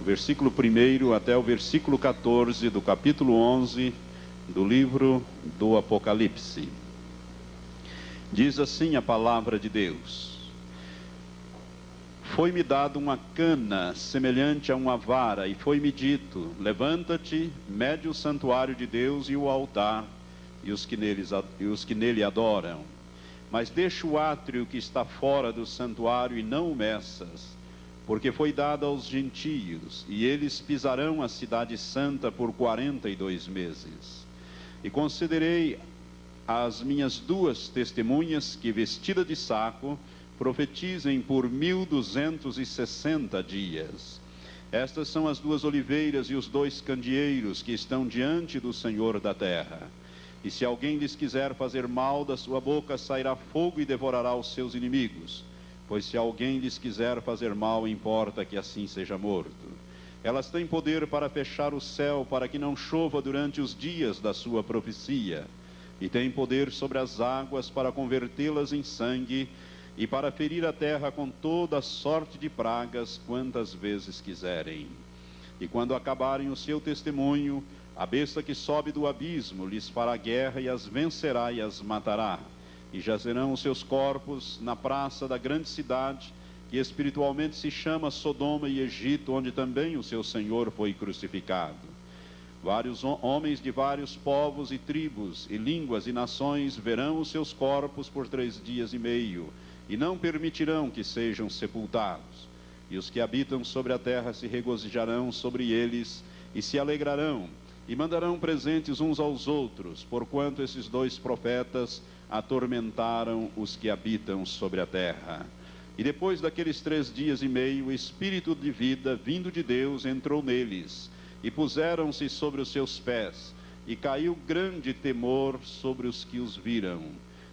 do versículo 1 até o versículo 14 do capítulo 11 do livro do Apocalipse. Diz assim a palavra de Deus: Foi-me dado uma cana semelhante a uma vara, e foi-me dito: levanta-te, mede o santuário de Deus e o altar, e os que nele adoram. Mas deixa o átrio que está fora do santuário e não o meças, porque foi dado aos gentios, e eles pisarão a cidade santa por 42 meses. E concederei às minhas duas testemunhas que, vestida de saco, profetizem por 1260 dias. Estas são as duas oliveiras e os dois candeeiros que estão diante do Senhor da terra. E se alguém lhes quiser fazer mal, da sua boca sairá fogo e devorará os seus inimigos. Pois se alguém lhes quiser fazer mal, importa que assim seja morto. Elas têm poder para fechar o céu, para que não chova durante os dias da sua profecia. E têm poder sobre as águas para convertê-las em sangue, e para ferir a terra com toda a sorte de pragas, quantas vezes quiserem. E quando acabarem o seu testemunho, a besta que sobe do abismo lhes fará guerra, e as vencerá e as matará. E jazerão os seus corpos na praça da grande cidade, que espiritualmente se chama Sodoma e Egito, onde também o seu Senhor foi crucificado. Vários homens de vários povos e tribos, e línguas e nações verão os seus corpos por 3 dias e meio, e não permitirão que sejam sepultados. E os que habitam sobre a terra se regozijarão sobre eles, e se alegrarão, e mandarão presentes uns aos outros, porquanto esses dois profetas atormentaram os que habitam sobre a terra. E depois daqueles 3 dias e meio, o Espírito de vida, vindo de Deus, entrou neles, e puseram-se sobre os seus pés, e caiu grande temor sobre os que os viram.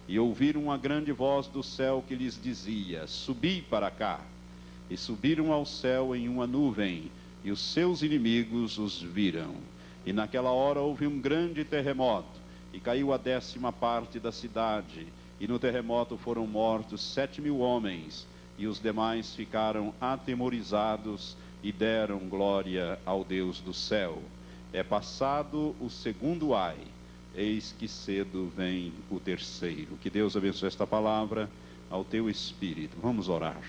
E ouviram uma grande voz do céu que lhes dizia: subi para cá. E subiram ao céu em uma nuvem, e os seus inimigos os viram. E naquela hora houve um grande terremoto, e caiu a 10ª parte da cidade, e no terremoto foram mortos 7.000 homens, e os demais ficaram atemorizados, e deram glória ao Deus do céu. É passado o segundo ai, eis que cedo vem o terceiro. Que Deus abençoe esta palavra ao teu espírito. Vamos orar.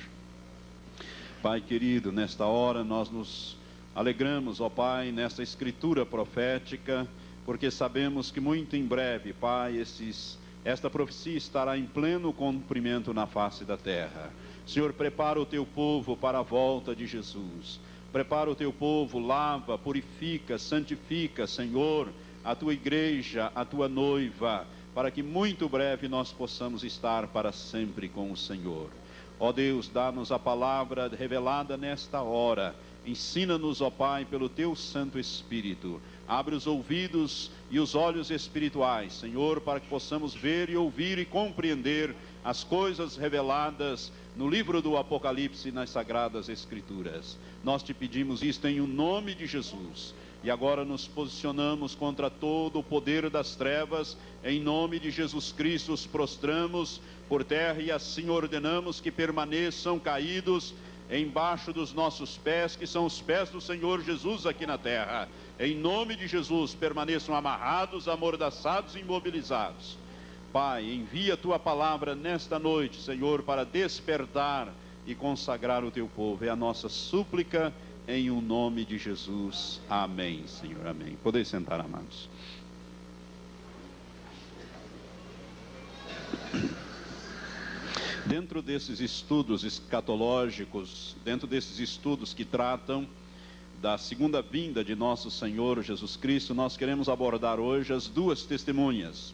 Pai querido, nesta hora nós nos alegramos, ó Pai, nesta escritura profética, porque sabemos que muito em breve, Pai, esta profecia estará em pleno cumprimento na face da terra. Senhor, prepara o teu povo para a volta de Jesus. Prepara o teu povo, lava, purifica, santifica, Senhor, a tua igreja, a tua noiva, para que muito breve nós possamos estar para sempre com o Senhor. Ó Deus, dá-nos a palavra revelada nesta hora. Ensina-nos, ó Pai, pelo teu Santo Espírito. Abre os ouvidos e os olhos espirituais, Senhor, para que possamos ver e ouvir e compreender as coisas reveladas no livro do Apocalipse e nas Sagradas Escrituras. Nós te pedimos isto em o nome de Jesus. E agora nos posicionamos contra todo o poder das trevas. Em nome de Jesus Cristo os prostramos por terra e assim ordenamos que permaneçam caídos embaixo dos nossos pés, que são os pés do Senhor Jesus aqui na terra. Em nome de Jesus, permaneçam amarrados, amordaçados e imobilizados. Pai, envia a tua palavra nesta noite, Senhor, para despertar e consagrar o teu povo. É a nossa súplica em o nome de Jesus. Amém, Senhor, amém. Podem sentar, amados. Dentro desses estudos escatológicos, dentro desses estudos que tratam da segunda vinda de nosso Senhor Jesus Cristo, nós queremos abordar hoje as duas testemunhas.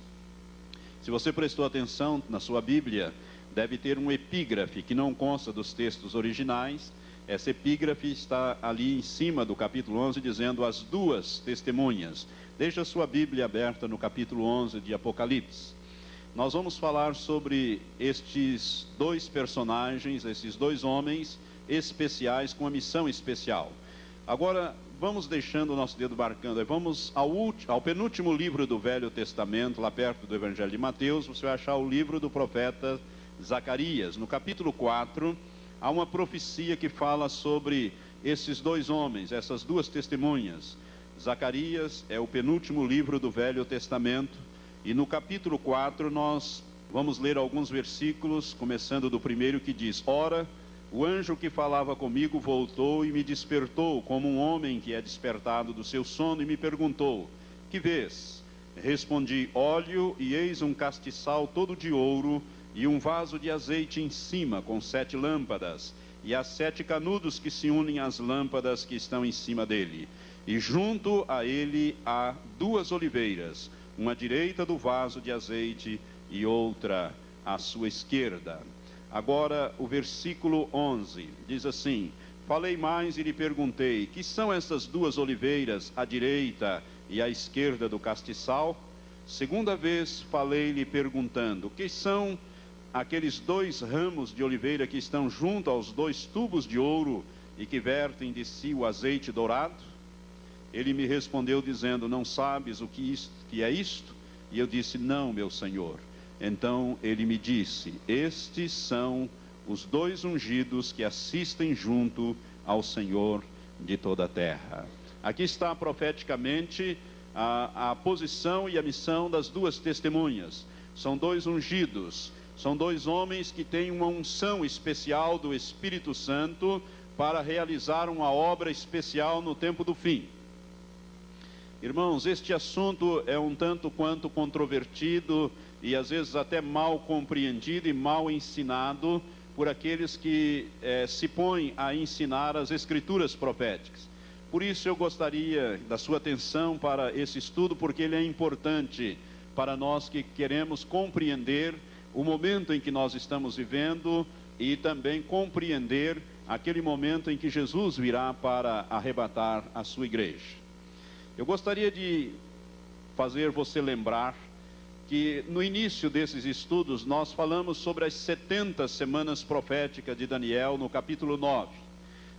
Se você prestou atenção na sua Bíblia, deve ter um epígrafe que não consta dos textos originais. Essa epígrafe está ali em cima do capítulo 11, dizendo as duas testemunhas. Deixa a sua Bíblia aberta no capítulo 11 de Apocalipse. Nós vamos falar sobre estes dois personagens, esses dois homens especiais com uma missão especial. Agora, vamos deixando o nosso dedo marcando. Vamos ao penúltimo livro do Velho Testamento, lá perto do Evangelho de Mateus. Você vai achar o livro do profeta Zacarias. No capítulo 4, há uma profecia que fala sobre esses dois homens, essas duas testemunhas. Zacarias é o penúltimo livro do Velho Testamento, e no capítulo 4 nós vamos ler alguns versículos, começando do primeiro, que diz: Ora, o anjo que falava comigo voltou e me despertou, como um homem que é despertado do seu sono, e me perguntou: que vês? Respondi: óleo, e eis um castiçal todo de ouro, e um vaso de azeite em cima, com 7 lâmpadas, e há 7 canudos que se unem às lâmpadas que estão em cima dele. E junto a ele há 2 oliveiras, uma à direita do vaso de azeite e outra à sua esquerda. Agora o versículo 11 diz assim: falei mais e lhe perguntei: que são essas 2 oliveiras à direita e à esquerda do castiçal? Segunda vez falei-lhe perguntando: que são aqueles 2 ramos de oliveira que estão junto aos 2 tubos de ouro e que vertem de si o azeite dourado? Ele me respondeu dizendo: não sabes o que é isto? E eu disse: não, meu senhor. Então ele me disse: estes são os 2 ungidos que assistem junto ao Senhor de toda a terra. Aqui está profeticamente a posição e a missão das 2 testemunhas. São 2 ungidos, são 2 homens que têm uma unção especial do Espírito Santo para realizar uma obra especial no tempo do fim. Irmãos, este assunto é um tanto quanto controvertido e às vezes até mal compreendido e mal ensinado por aqueles que se põem a ensinar as escrituras proféticas. Por isso eu gostaria da sua atenção para esse estudo, porque ele é importante para nós que queremos compreender o momento em que nós estamos vivendo e também compreender aquele momento em que Jesus virá para arrebatar a sua igreja. Eu gostaria de fazer você lembrar que no início desses estudos nós falamos sobre as 70 semanas proféticas de Daniel no capítulo 9.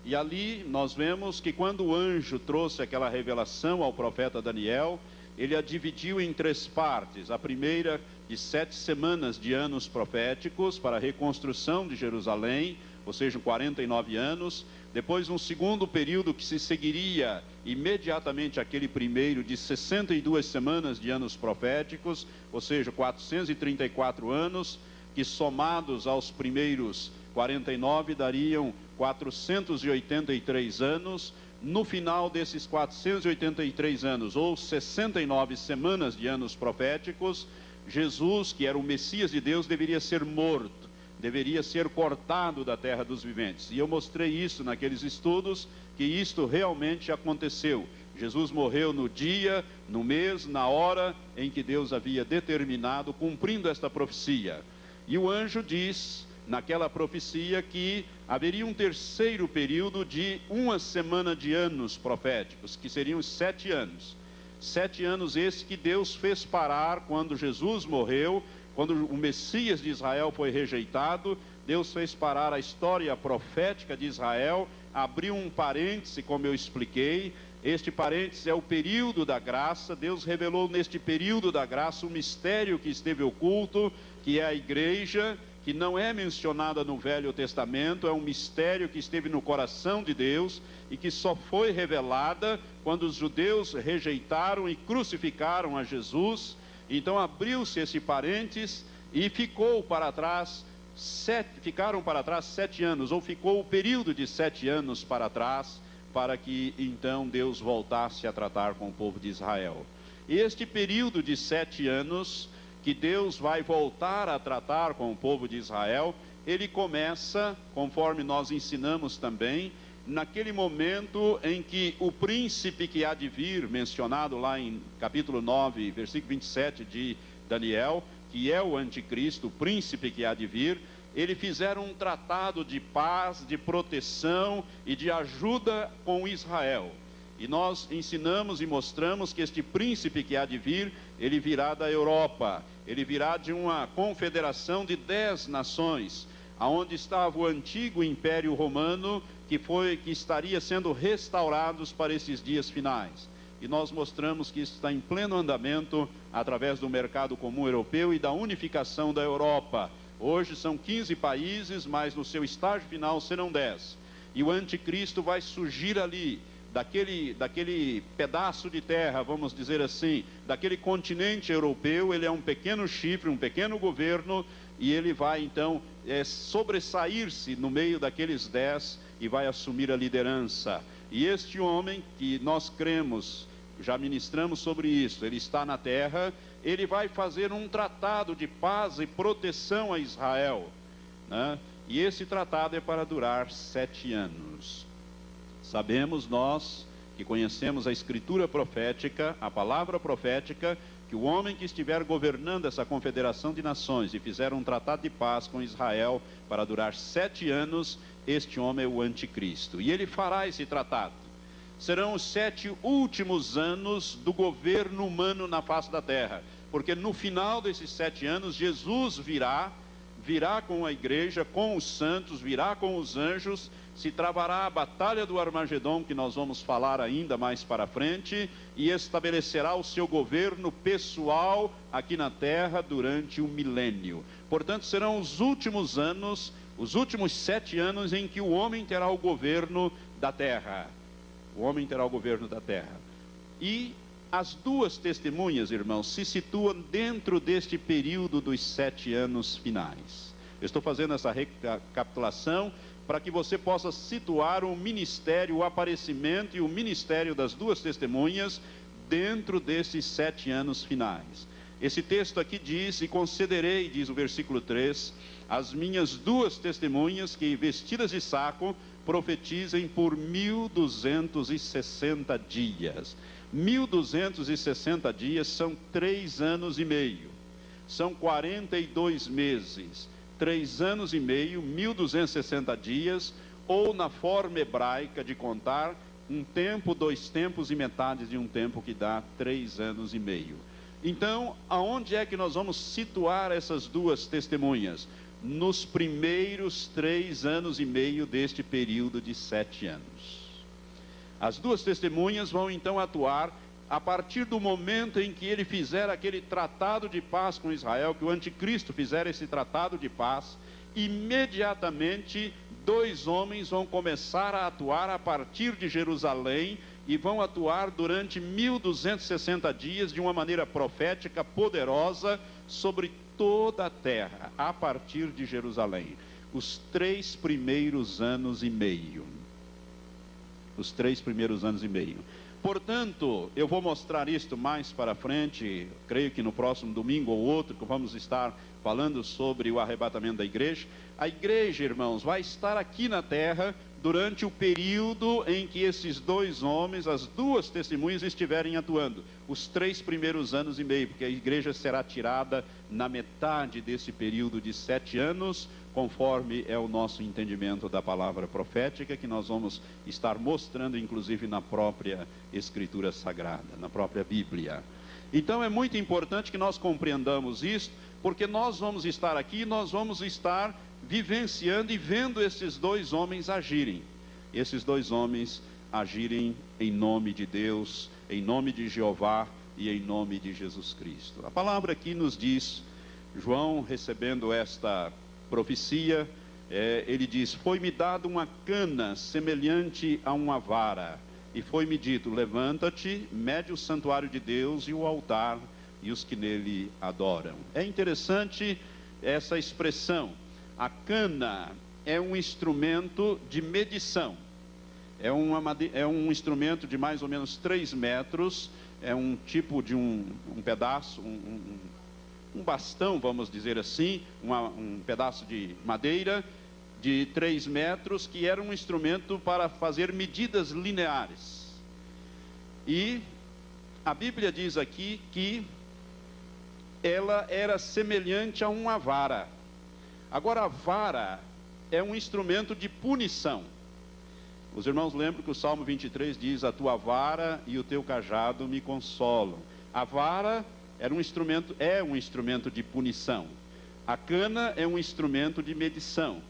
E ali nós vemos que quando o anjo trouxe aquela revelação ao profeta Daniel, ele a dividiu em 3 partes. A primeira de 7 semanas de anos proféticos para a reconstrução de Jerusalém, ou seja, 49 anos. Depois um segundo período que se seguiria imediatamente aquele primeiro, de 62 semanas de anos proféticos, ou seja, 434 anos, que somados aos primeiros 49 dariam 483 anos. No final desses 483 anos, ou 69 semanas de anos proféticos, Jesus, que era o Messias de Deus, deveria ser morto, deveria ser cortado da terra dos viventes. E eu mostrei isso naqueles estudos, que isto realmente aconteceu. Jesus morreu no dia, no mês, na hora em que Deus havia determinado, cumprindo esta profecia. E o anjo diz, naquela profecia, que haveria um terceiro período de 1 semana de anos proféticos, que seriam 7 anos. 7 anos esses que Deus fez parar quando Jesus morreu. Quando o Messias de Israel foi rejeitado, Deus fez parar a história profética de Israel, abriu um parêntese, como eu expliquei. Este parêntese é o período da graça. Deus revelou neste período da graça um mistério que esteve oculto, que é a igreja, que não é mencionada no Velho Testamento, é um mistério que esteve no coração de Deus e que só foi revelada quando os judeus rejeitaram e crucificaram a Jesus. Então abriu-se esse parênteses e ficaram para trás 7 anos, ou ficou o período de 7 anos para trás, para que então Deus voltasse a tratar com o povo de Israel. Este período de 7 anos, que Deus vai voltar a tratar com o povo de Israel, ele começa, conforme nós ensinamos também, naquele momento em que o príncipe que há de vir, mencionado lá em capítulo 9, versículo 27 de Daniel, que é o anticristo, o príncipe que há de vir, eles fizeram um tratado de paz, de proteção e de ajuda com Israel. E nós ensinamos e mostramos que este príncipe que há de vir, ele virá da Europa, ele virá de uma confederação de 10 nações, aonde estava o antigo Império Romano, que estaria sendo restaurados para esses dias finais. E nós mostramos que isso está em pleno andamento através do mercado comum europeu e da unificação da Europa. Hoje são 15 países, mas no seu estágio final serão 10. e o anticristo vai surgir ali, daquele pedaço de terra, vamos dizer assim, daquele continente europeu. Ele é um pequeno chifre, um pequeno governo, e ele vai então sobressair-se no meio daqueles 10 e vai assumir a liderança. E este homem, que nós cremos, já ministramos sobre isso, ele está na terra, ele vai fazer um tratado de paz e proteção a Israel, né? E esse tratado é para durar 7 anos. Sabemos nós, que conhecemos a escritura profética, a palavra profética, que o homem que estiver governando essa confederação de nações e fizer um tratado de paz com Israel para durar 7 anos, este homem é o anticristo. E ele fará esse tratado. Serão os 7 últimos anos do governo humano na face da terra, porque no final desses 7 anos, Jesus virá com a igreja, com os santos, virá com os anjos, se travará a batalha do Armagedom, que nós vamos falar ainda mais para frente, e estabelecerá o seu governo pessoal aqui na terra durante o milênio. Portanto, serão os últimos anos, os últimos 7 anos em que o homem terá o governo da terra. O homem terá o governo da terra. E as 2 testemunhas, irmãos, se situam dentro deste período dos 7 anos finais. Eu estou fazendo essa recapitulação para que você possa situar o ministério, o aparecimento e o ministério das 2 testemunhas dentro desses 7 anos finais. Esse texto aqui diz: e concederei, diz o versículo 3, as minhas 2 testemunhas que, vestidas de saco, profetizem por 1260 dias. 1260 dias são 3 anos e meio, são 42 meses, 3 anos e meio, 1260 dias, ou na forma hebraica de contar, um tempo, 2 tempos e metade de um tempo, que dá 3 anos e meio. Então, aonde é que nós vamos situar essas 2 testemunhas? Nos primeiros 3 anos e meio deste período de 7 anos. As 2 testemunhas vão então atuar a partir do momento em que ele fizer aquele tratado de paz com Israel, que o anticristo fizer esse tratado de paz. Imediatamente 2 homens vão começar a atuar a partir de Jerusalém, e vão atuar durante 1260 dias de uma maneira profética, poderosa, sobre toda a terra, a partir de Jerusalém. Os 3 primeiros anos e meio. Os 3 primeiros anos e meio. Portanto, eu vou mostrar isto mais para frente, creio que no próximo domingo ou outro, que vamos estar falando sobre o arrebatamento da igreja. A igreja, irmãos, vai estar aqui na terra durante o período em que esses 2 homens, as 2 testemunhas, estiverem atuando. Os 3 primeiros anos e meio, porque a igreja será tirada na metade desse período de 7 anos, conforme é o nosso entendimento da palavra profética, que nós vamos estar mostrando, inclusive, na própria Escritura Sagrada, na própria Bíblia. Então é muito importante que nós compreendamos isso, porque nós vamos estar aqui, nós vamos estar vivenciando e vendo esses 2 homens agirem. Esses 2 homens agirem em nome de Deus, em nome de Jeová e em nome de Jesus Cristo. A palavra aqui nos diz, João recebendo esta profecia, ele diz: foi-me dado uma cana semelhante a uma vara, e foi-me dito: levanta-te, mede o santuário de Deus e o altar e os que nele adoram. É interessante essa expressão. A cana é um instrumento de medição, é um instrumento de mais ou menos 3 metros, é um tipo de um pedaço, um bastão, vamos dizer assim, um pedaço de madeira de 3 metros, que era um instrumento para fazer medidas lineares. E a Bíblia diz aqui que ela era semelhante a uma vara. Agora, a vara é um instrumento de punição. Os irmãos lembram que o Salmo 23 diz: a tua vara e o teu cajado me consolam. A vara é um instrumento de punição. A cana é um instrumento de medição.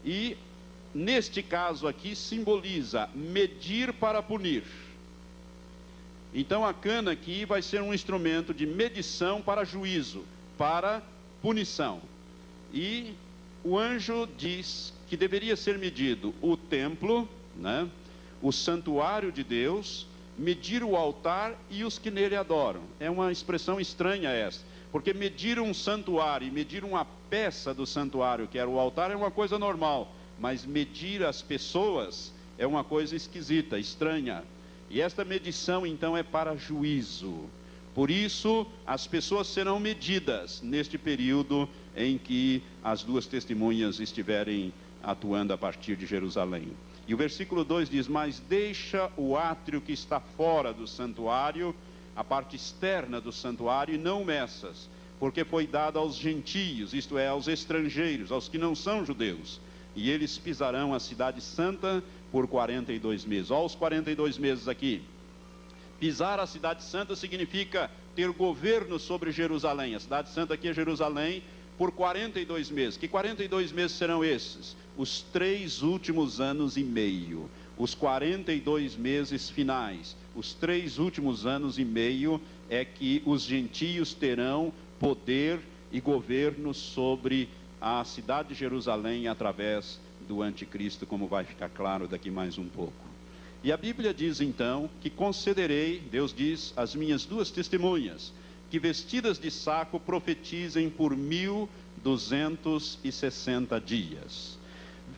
E neste caso aqui simboliza medir para punir. Então a cana aqui vai ser um instrumento de medição para juízo, para punição. E o anjo diz que deveria ser medido o templo, né, o santuário de Deus, medir o altar e os que nele adoram. É uma expressão estranha essa, porque medir um santuário e medir uma peça do santuário, que era o altar, é uma coisa normal, mas medir as pessoas é uma coisa esquisita, estranha. E esta medição então é para juízo. Por isso as pessoas serão medidas neste período em que as duas testemunhas estiverem atuando a partir de Jerusalém. E o versículo 2 diz: mas deixa o átrio que está fora do santuário, a parte externa do santuário, e não meças, porque foi dado aos gentios, isto é, aos estrangeiros, aos que não são judeus, e eles pisarão a cidade santa por 42 meses. Olha os 42 meses aqui. Pisar a cidade santa significa ter governo sobre Jerusalém. A cidade santa aqui é Jerusalém, por 42 meses. Que 42 meses serão esses? Os 3 últimos anos e meio. Os 42 meses finais. Os 3 últimos anos e meio é que os gentios terão poder e governo sobre a cidade de Jerusalém através do anticristo, como vai ficar claro daqui mais um pouco. E a Bíblia diz então que concederei, Deus diz, às minhas duas testemunhas, que vestidas de saco profetizem por 1260 dias.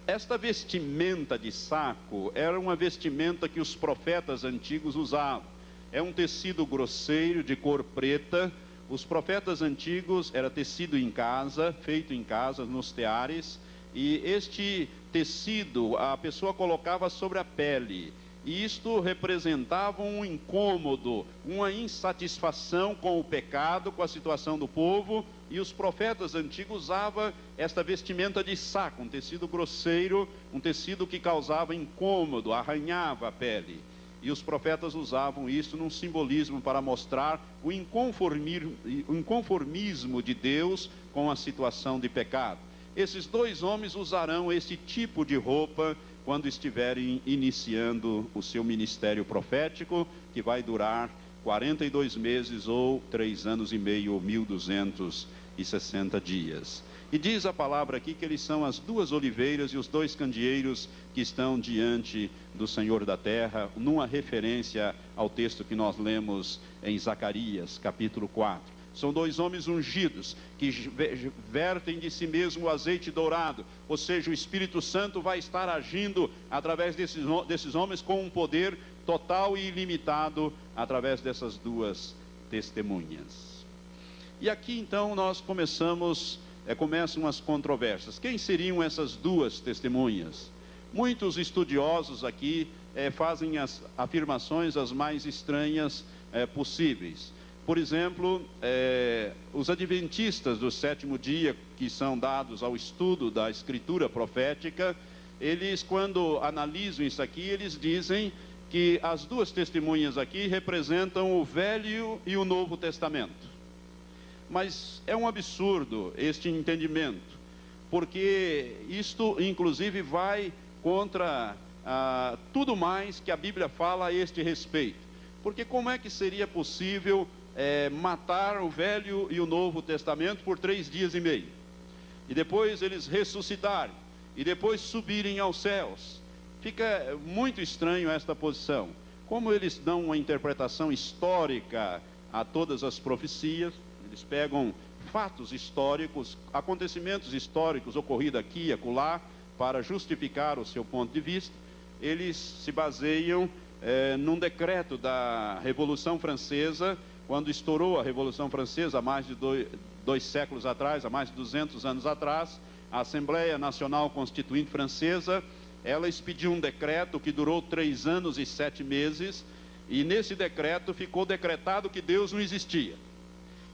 Esta vestimenta de saco era uma vestimenta que os profetas antigos usavam. É um tecido grosseiro, de cor preta. Os profetas antigos era tecido em casa, feito em casa, nos teares, e este tecido a pessoa colocava sobre a pele. E isto representava um incômodo, uma insatisfação com o pecado, com a situação do povo, e os profetas antigos usavam esta vestimenta de saco, um tecido grosseiro, um tecido que causava incômodo, arranhava a pele. E os profetas usavam isso num simbolismo para mostrar o inconformismo de Deus com a situação de pecado. Esses dois homens usarão esse tipo de roupa quando estiverem iniciando o seu ministério profético, que vai durar 42 meses ou 3 anos e meio, ou 1260 dias. E diz a palavra aqui que eles são as duas oliveiras e os dois candeeiros que estão diante do Senhor da terra, numa referência ao texto que nós lemos em Zacarias, capítulo 4. São dois homens ungidos, que vertem de si mesmo o azeite dourado, ou seja, o Espírito Santo vai estar agindo através desses homens com um poder total e ilimitado, através dessas duas testemunhas. E aqui então nós começam as controvérsias. Quem seriam essas duas testemunhas? Muitos estudiosos aqui fazem as afirmações as mais estranhas possíveis. Por exemplo, os adventistas do sétimo dia, que são dados ao estudo da escritura profética, eles, quando analisam isso aqui, eles dizem que as duas testemunhas aqui representam o Velho e o Novo Testamento. Mas é um absurdo este entendimento, porque isto inclusive vai contra tudo mais que a Bíblia fala a este respeito. Porque como é que seria possível matar o Velho e o Novo Testamento por 3 dias e meio, e depois eles ressuscitarem, e depois subirem aos céus? Fica muito estranho esta posição. Como eles dão uma interpretação histórica a todas as profecias, eles pegam fatos históricos, acontecimentos históricos ocorridos aqui e acolá, para justificar o seu ponto de vista. Eles se baseiam num decreto da Revolução Francesa, quando estourou a Revolução Francesa, há mais de 2 séculos atrás, há mais de 200 anos atrás, a Assembleia Nacional Constituinte Francesa, ela expediu um decreto que durou 3 anos e 7 meses, e nesse decreto ficou decretado que Deus não existia,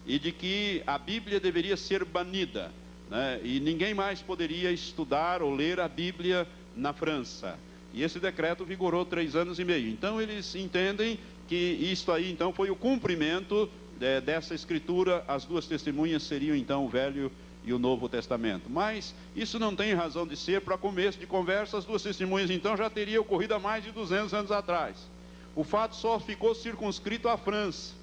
e de que a Bíblia deveria ser banida, né? E ninguém mais poderia estudar ou ler a Bíblia na França. E esse decreto vigorou 3 anos e meio. Então eles entendem que isto aí então foi o cumprimento dessa escritura. As duas testemunhas seriam então o Velho e o Novo Testamento. Mas isso não tem razão de ser. Para começo de conversa, as duas testemunhas então já teriam ocorrido há mais de 200 anos atrás. O fato só ficou circunscrito à França.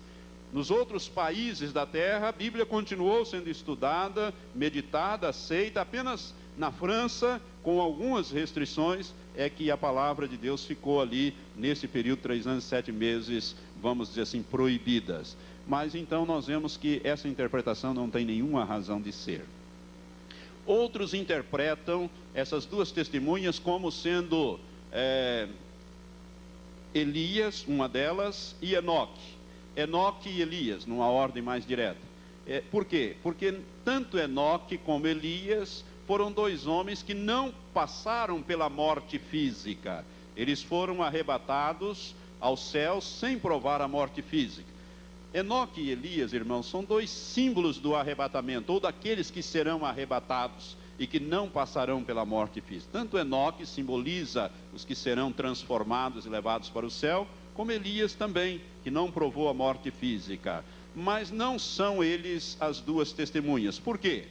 Nos outros países da terra, a Bíblia continuou sendo estudada, meditada, aceita. Apenas na França com algumas restrições, é que a palavra de Deus ficou ali, nesse período, 3 anos e 7 meses, vamos dizer assim, proibidas. Mas então nós vemos que essa interpretação não tem nenhuma razão de ser. Outros interpretam essas duas testemunhas como sendo Elias, uma delas, e Enoque. Enoque e Elias, numa ordem mais direta. Por quê? Porque tanto Enoque como Elias foram dois homens que não passaram pela morte física. Eles foram arrebatados aos céus sem provar a morte física. Enoque e Elias, irmãos, são dois símbolos do arrebatamento, ou daqueles que serão arrebatados e que não passarão pela morte física. Tanto Enoque simboliza os que serão transformados e levados para o céu, como Elias também, que não provou a morte física. Mas não são eles as duas testemunhas. Por quê?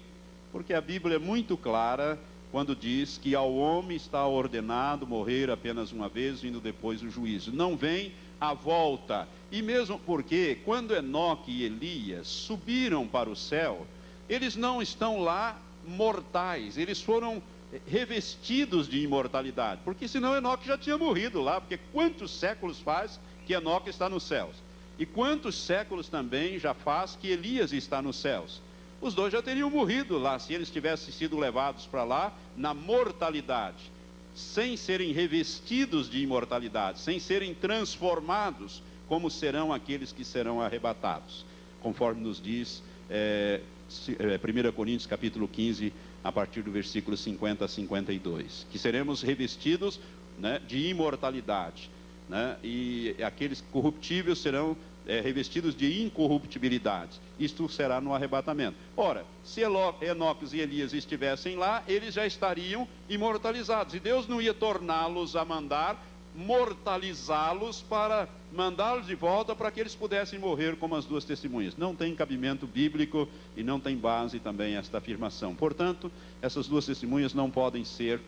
Porque a Bíblia é muito clara quando diz que ao homem está ordenado morrer apenas uma vez, vindo depois o juízo. Não vem a volta. E mesmo porque quando Enoque e Elias subiram para o céu, eles não estão lá mortais, eles foram revestidos de imortalidade, porque senão Enoque já tinha morrido lá, porque quantos séculos faz que Enoque está nos céus? E quantos séculos também já faz que Elias está nos céus? Os dois já teriam morrido lá, se eles tivessem sido levados para lá na mortalidade, sem serem revestidos de imortalidade, sem serem transformados, como serão aqueles que serão arrebatados, conforme nos diz 1 Coríntios capítulo 15, a partir do versículo 50 a 52, que seremos revestidos, né, de imortalidade, né, e aqueles corruptíveis serão revestidos de incorruptibilidade. Isto será no arrebatamento. Ora, se Enoque e Elias estivessem lá, eles já estariam imortalizados, e Deus não ia torná-los a mandar, mortalizá-los para mandá-los de volta para que eles pudessem morrer como as duas testemunhas. Não tem cabimento bíblico e não tem base também esta afirmação. Portanto, essas duas testemunhas não podem ser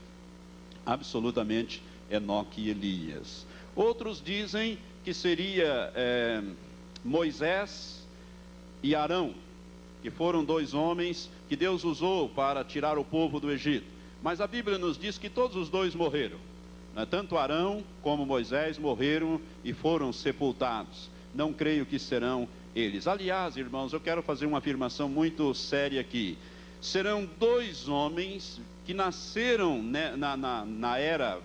absolutamente Enoque e Elias. Outros dizem que seria Moisés e Arão, que foram dois homens que Deus usou para tirar o povo do Egito. Mas a Bíblia nos diz que todos os dois morreram. Tanto Arão como Moisés morreram e foram sepultados. Não creio que serão eles. Aliás, irmãos, eu quero fazer uma afirmação muito séria aqui. Serão dois homens que nasceram, né, na era,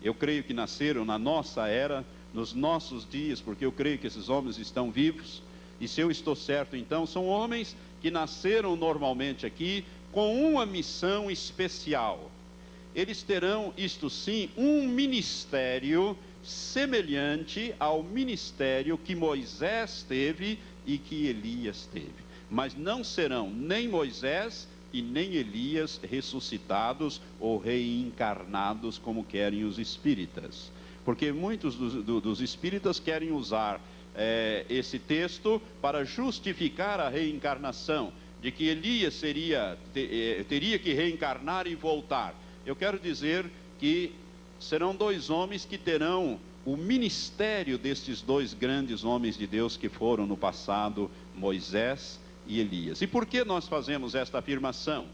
eu creio que nasceram na nossa era, nos nossos dias, porque eu creio que esses homens estão vivos. E se eu estou certo, então, são homens que nasceram normalmente aqui com uma missão especial. Eles terão, isto sim, um ministério semelhante ao ministério que Moisés teve e que Elias teve. Mas não serão nem Moisés e nem Elias ressuscitados ou reencarnados como querem os espíritas. Porque muitos dos espíritas querem usar esse texto para justificar a reencarnação, de que Elias teria que reencarnar e voltar. Eu quero dizer que serão dois homens que terão o ministério destes dois grandes homens de Deus que foram no passado, Moisés e Elias. E por que nós fazemos esta afirmação?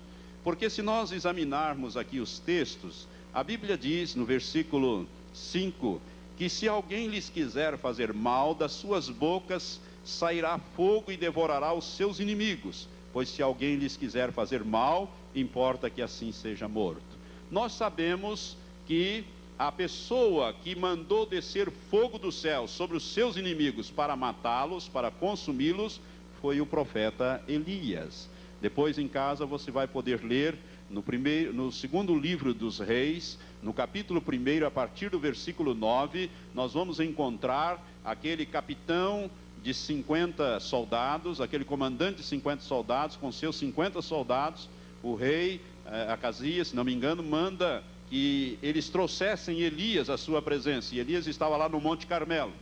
Porque se nós examinarmos aqui os textos, a Bíblia diz no versículo 5, que se alguém lhes quiser fazer mal, das suas bocas sairá fogo e devorará os seus inimigos. Pois se alguém lhes quiser fazer mal, importa que assim seja morto. Nós sabemos que a pessoa que mandou descer fogo do céu sobre os seus inimigos para matá-los, para consumi-los, foi o profeta Elias. Depois em casa você vai poder ler no segundo livro dos Reis, no capítulo 1, a partir do versículo 9, nós vamos encontrar aquele capitão de 50 soldados, aquele comandante de 50 soldados, com seus 50 soldados. O rei Acasias, se não me engano, manda que eles trouxessem Elias à sua presença, e Elias estava lá no Monte Carmelo,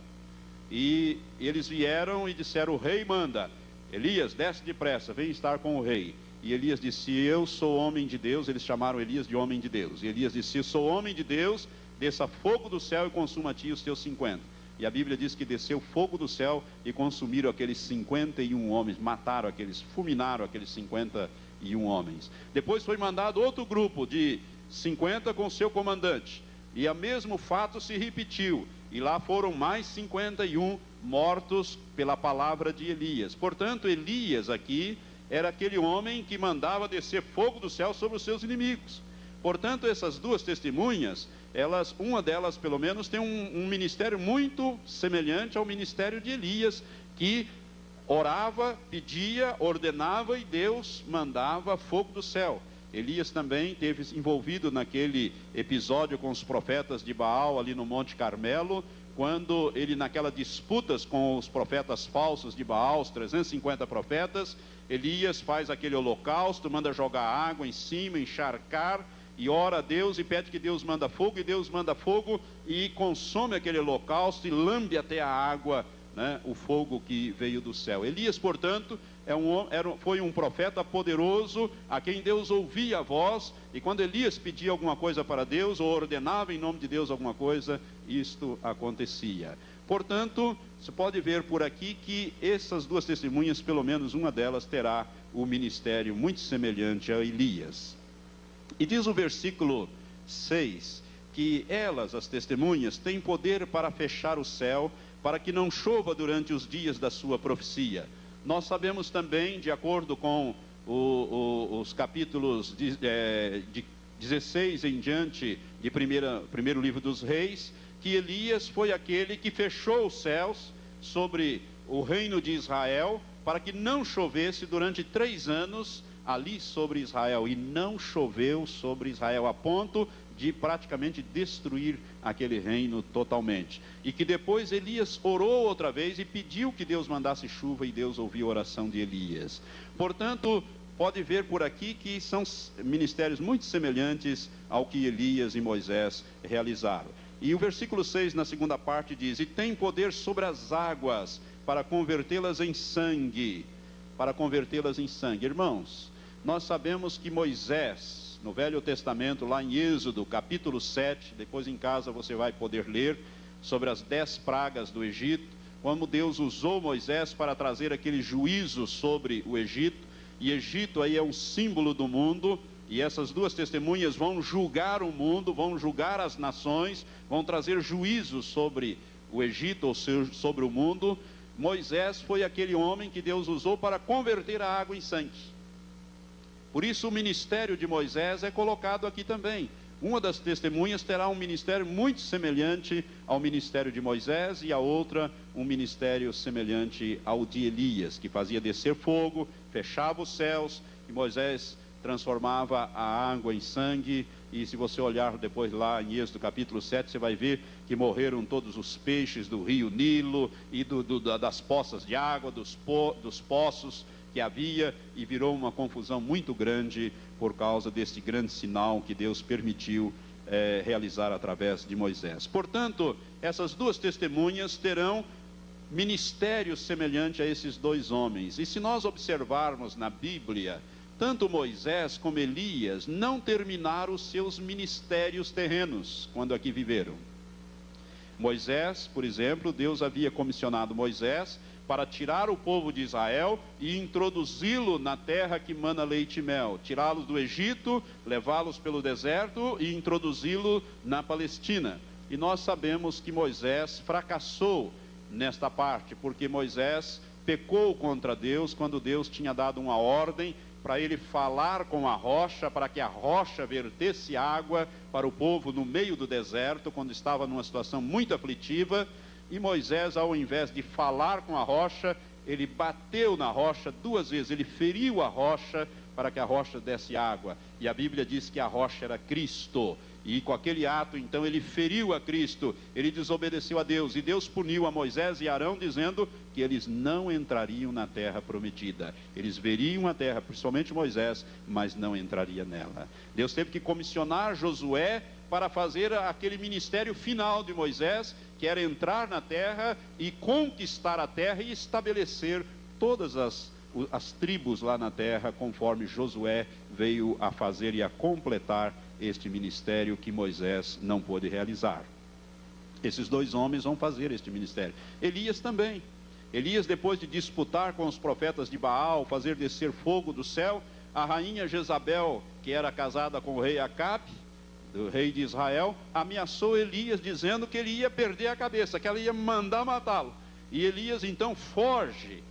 e eles vieram e disseram: o rei manda, Elias, desce depressa, vem estar com o rei. E Elias disse: eu sou homem de Deus. Eles chamaram Elias de homem de Deus, e Elias disse: eu sou homem de Deus, desça fogo do céu e consuma a ti os teus 50. E a Bíblia diz que desceu fogo do céu e consumiram aqueles 51 homens, mataram aqueles, fulminaram aqueles 51 homens. Depois foi mandado outro grupo de 50 com seu comandante. E o mesmo fato se repetiu, e lá foram mais 51 mortos pela palavra de Elias. Portanto, Elias aqui era aquele homem que mandava descer fogo do céu sobre os seus inimigos. Portanto, essas duas testemunhas, uma delas pelo menos tem um ministério muito semelhante ao ministério de Elias, que orava, pedia, ordenava e Deus mandava fogo do céu. Elias também esteve envolvido naquele episódio com os profetas de Baal ali no Monte Carmelo, quando ele, naquelas disputas com os profetas falsos de Baal, os 350 profetas, Elias faz aquele holocausto, manda jogar água em cima, encharcar, e ora a Deus e pede que Deus manda fogo, e Deus manda fogo e consome aquele holocausto e lambe até a água, né, o fogo que veio do céu. Elias, portanto, foi um profeta poderoso, a quem Deus ouvia a voz, e quando Elias pedia alguma coisa para Deus, ou ordenava em nome de Deus alguma coisa, isto acontecia. Portanto, você pode ver por aqui que essas duas testemunhas, pelo menos uma delas, terá o ministério muito semelhante a Elias. E diz o versículo 6, que elas, as testemunhas, têm poder para fechar o céu, para que não chova durante os dias da sua profecia. Nós sabemos também, de acordo com os capítulos de 16 em diante de primeiro livro dos reis, que Elias foi aquele que fechou os céus sobre o reino de Israel, para que não chovesse durante 3 anos ali sobre Israel, e não choveu sobre Israel, a ponto de praticamente destruir aquele reino totalmente. E que depois Elias orou outra vez e pediu que Deus mandasse chuva, e Deus ouviu a oração de Elias. Portanto, pode ver por aqui que são ministérios muito semelhantes ao que Elias e Moisés realizaram. E o versículo 6, na segunda parte, diz: e tem poder sobre as águas para convertê-las em sangue. Para convertê-las em sangue. Irmãos, nós sabemos que Moisés, no Velho Testamento, lá em Êxodo, capítulo 7, depois em casa você vai poder ler sobre as 10 pragas do Egito, como Deus usou Moisés para trazer aquele juízo sobre o Egito, e Egito aí é um símbolo do mundo, e essas duas testemunhas vão julgar o mundo, vão julgar as nações, vão trazer juízo sobre o Egito, ou sobre o mundo. Moisés foi aquele homem que Deus usou para converter a água em sangue. Por isso o ministério de Moisés é colocado aqui também. Uma das testemunhas terá um ministério muito semelhante ao ministério de Moisés, e a outra um ministério semelhante ao de Elias, que fazia descer fogo, fechava os céus, e Moisés transformava a água em sangue. E se você olhar depois lá em Êxodo capítulo 7, você vai ver que morreram todos os peixes do rio Nilo e das poças de água, dos poços que havia, e virou uma confusão muito grande por causa deste grande sinal que Deus permitiu realizar através de Moisés. Portanto, essas duas testemunhas terão ministério semelhante a esses dois homens. E se nós observarmos na Bíblia, tanto Moisés como Elias não terminaram os seus ministérios terrenos quando aqui viveram. Moisés, por exemplo, Deus havia comissionado Moisés para tirar o povo de Israel e introduzi-lo na terra que mana leite e mel, tirá-los do Egito, levá-los pelo deserto e introduzi-lo na Palestina. E nós sabemos que Moisés fracassou nesta parte, porque Moisés pecou contra Deus quando Deus tinha dado uma ordem para ele falar com a rocha, para que a rocha vertesse água para o povo no meio do deserto, quando estava numa situação muito aflitiva. E Moisés, ao invés de falar com a rocha, ele bateu na rocha 2 vezes, ele feriu a rocha para que a rocha desse água. E a Bíblia diz que a rocha era Cristo. E com aquele ato, então, ele feriu a Cristo, ele desobedeceu a Deus, e Deus puniu a Moisés e Arão, dizendo que eles não entrariam na terra prometida. Eles veriam a terra, principalmente Moisés, mas não entraria nela. Deus teve que comissionar Josué para fazer aquele ministério final de Moisés, que era entrar na terra e conquistar a terra e estabelecer todas as tribos lá na terra, conforme Josué veio a fazer e a completar este ministério que Moisés não pôde realizar. Esses dois homens vão fazer este ministério. Elias também. Elias, depois de disputar com os profetas de Baal, fazer descer fogo do céu, a rainha Jezabel, que era casada com o rei Acabe, do rei de Israel, ameaçou Elias dizendo que ele ia perder a cabeça, que ela ia mandar matá-lo. E Elias então foge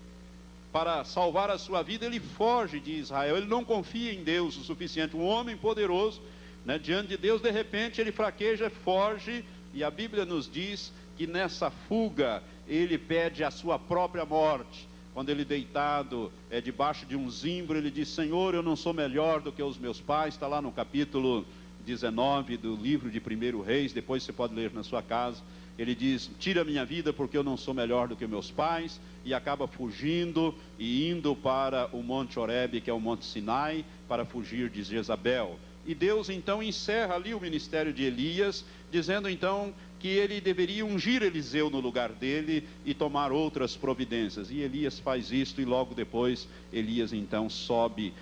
para salvar a sua vida. Ele foge de Israel, ele não confia em Deus o suficiente. Um homem poderoso, né, diante de Deus, de repente ele fraqueja, foge, e a Bíblia nos diz que nessa fuga ele pede a sua própria morte. Quando ele deitado debaixo de um zimbro, ele diz: Senhor, eu não sou melhor do que os meus pais. Está lá no capítulo 19 do livro de 1 Reis, depois você pode ler na sua casa. Ele diz: tira a minha vida porque eu não sou melhor do que meus pais, e acaba fugindo e indo para o Monte Horebe, que é o Monte Sinai, para fugir de Jezabel. E Deus então encerra ali o ministério de Elias, dizendo então que ele deveria ungir Eliseu no lugar dele e tomar outras providências. E Elias faz isto, e logo depois Elias então sobe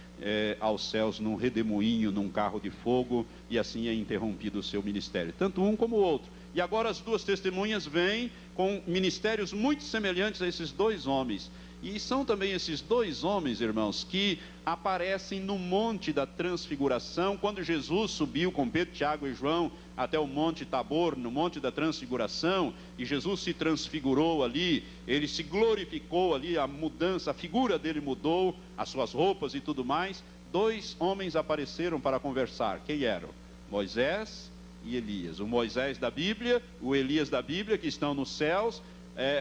aos céus num redemoinho, num carro de fogo, e assim é interrompido o seu ministério, tanto um como o outro. E agora as duas testemunhas vêm com ministérios muito semelhantes a esses dois homens. E são também esses dois homens, irmãos, que aparecem no Monte da Transfiguração, quando Jesus subiu com Pedro, Tiago e João até o Monte Tabor, no Monte da Transfiguração, e Jesus se transfigurou ali, ele se glorificou ali, a mudança, a figura dele mudou, as suas roupas e tudo mais. Dois homens apareceram para conversar. Quem eram? Moisés e Elias. O Moisés da Bíblia, o Elias da Bíblia, que estão nos céus,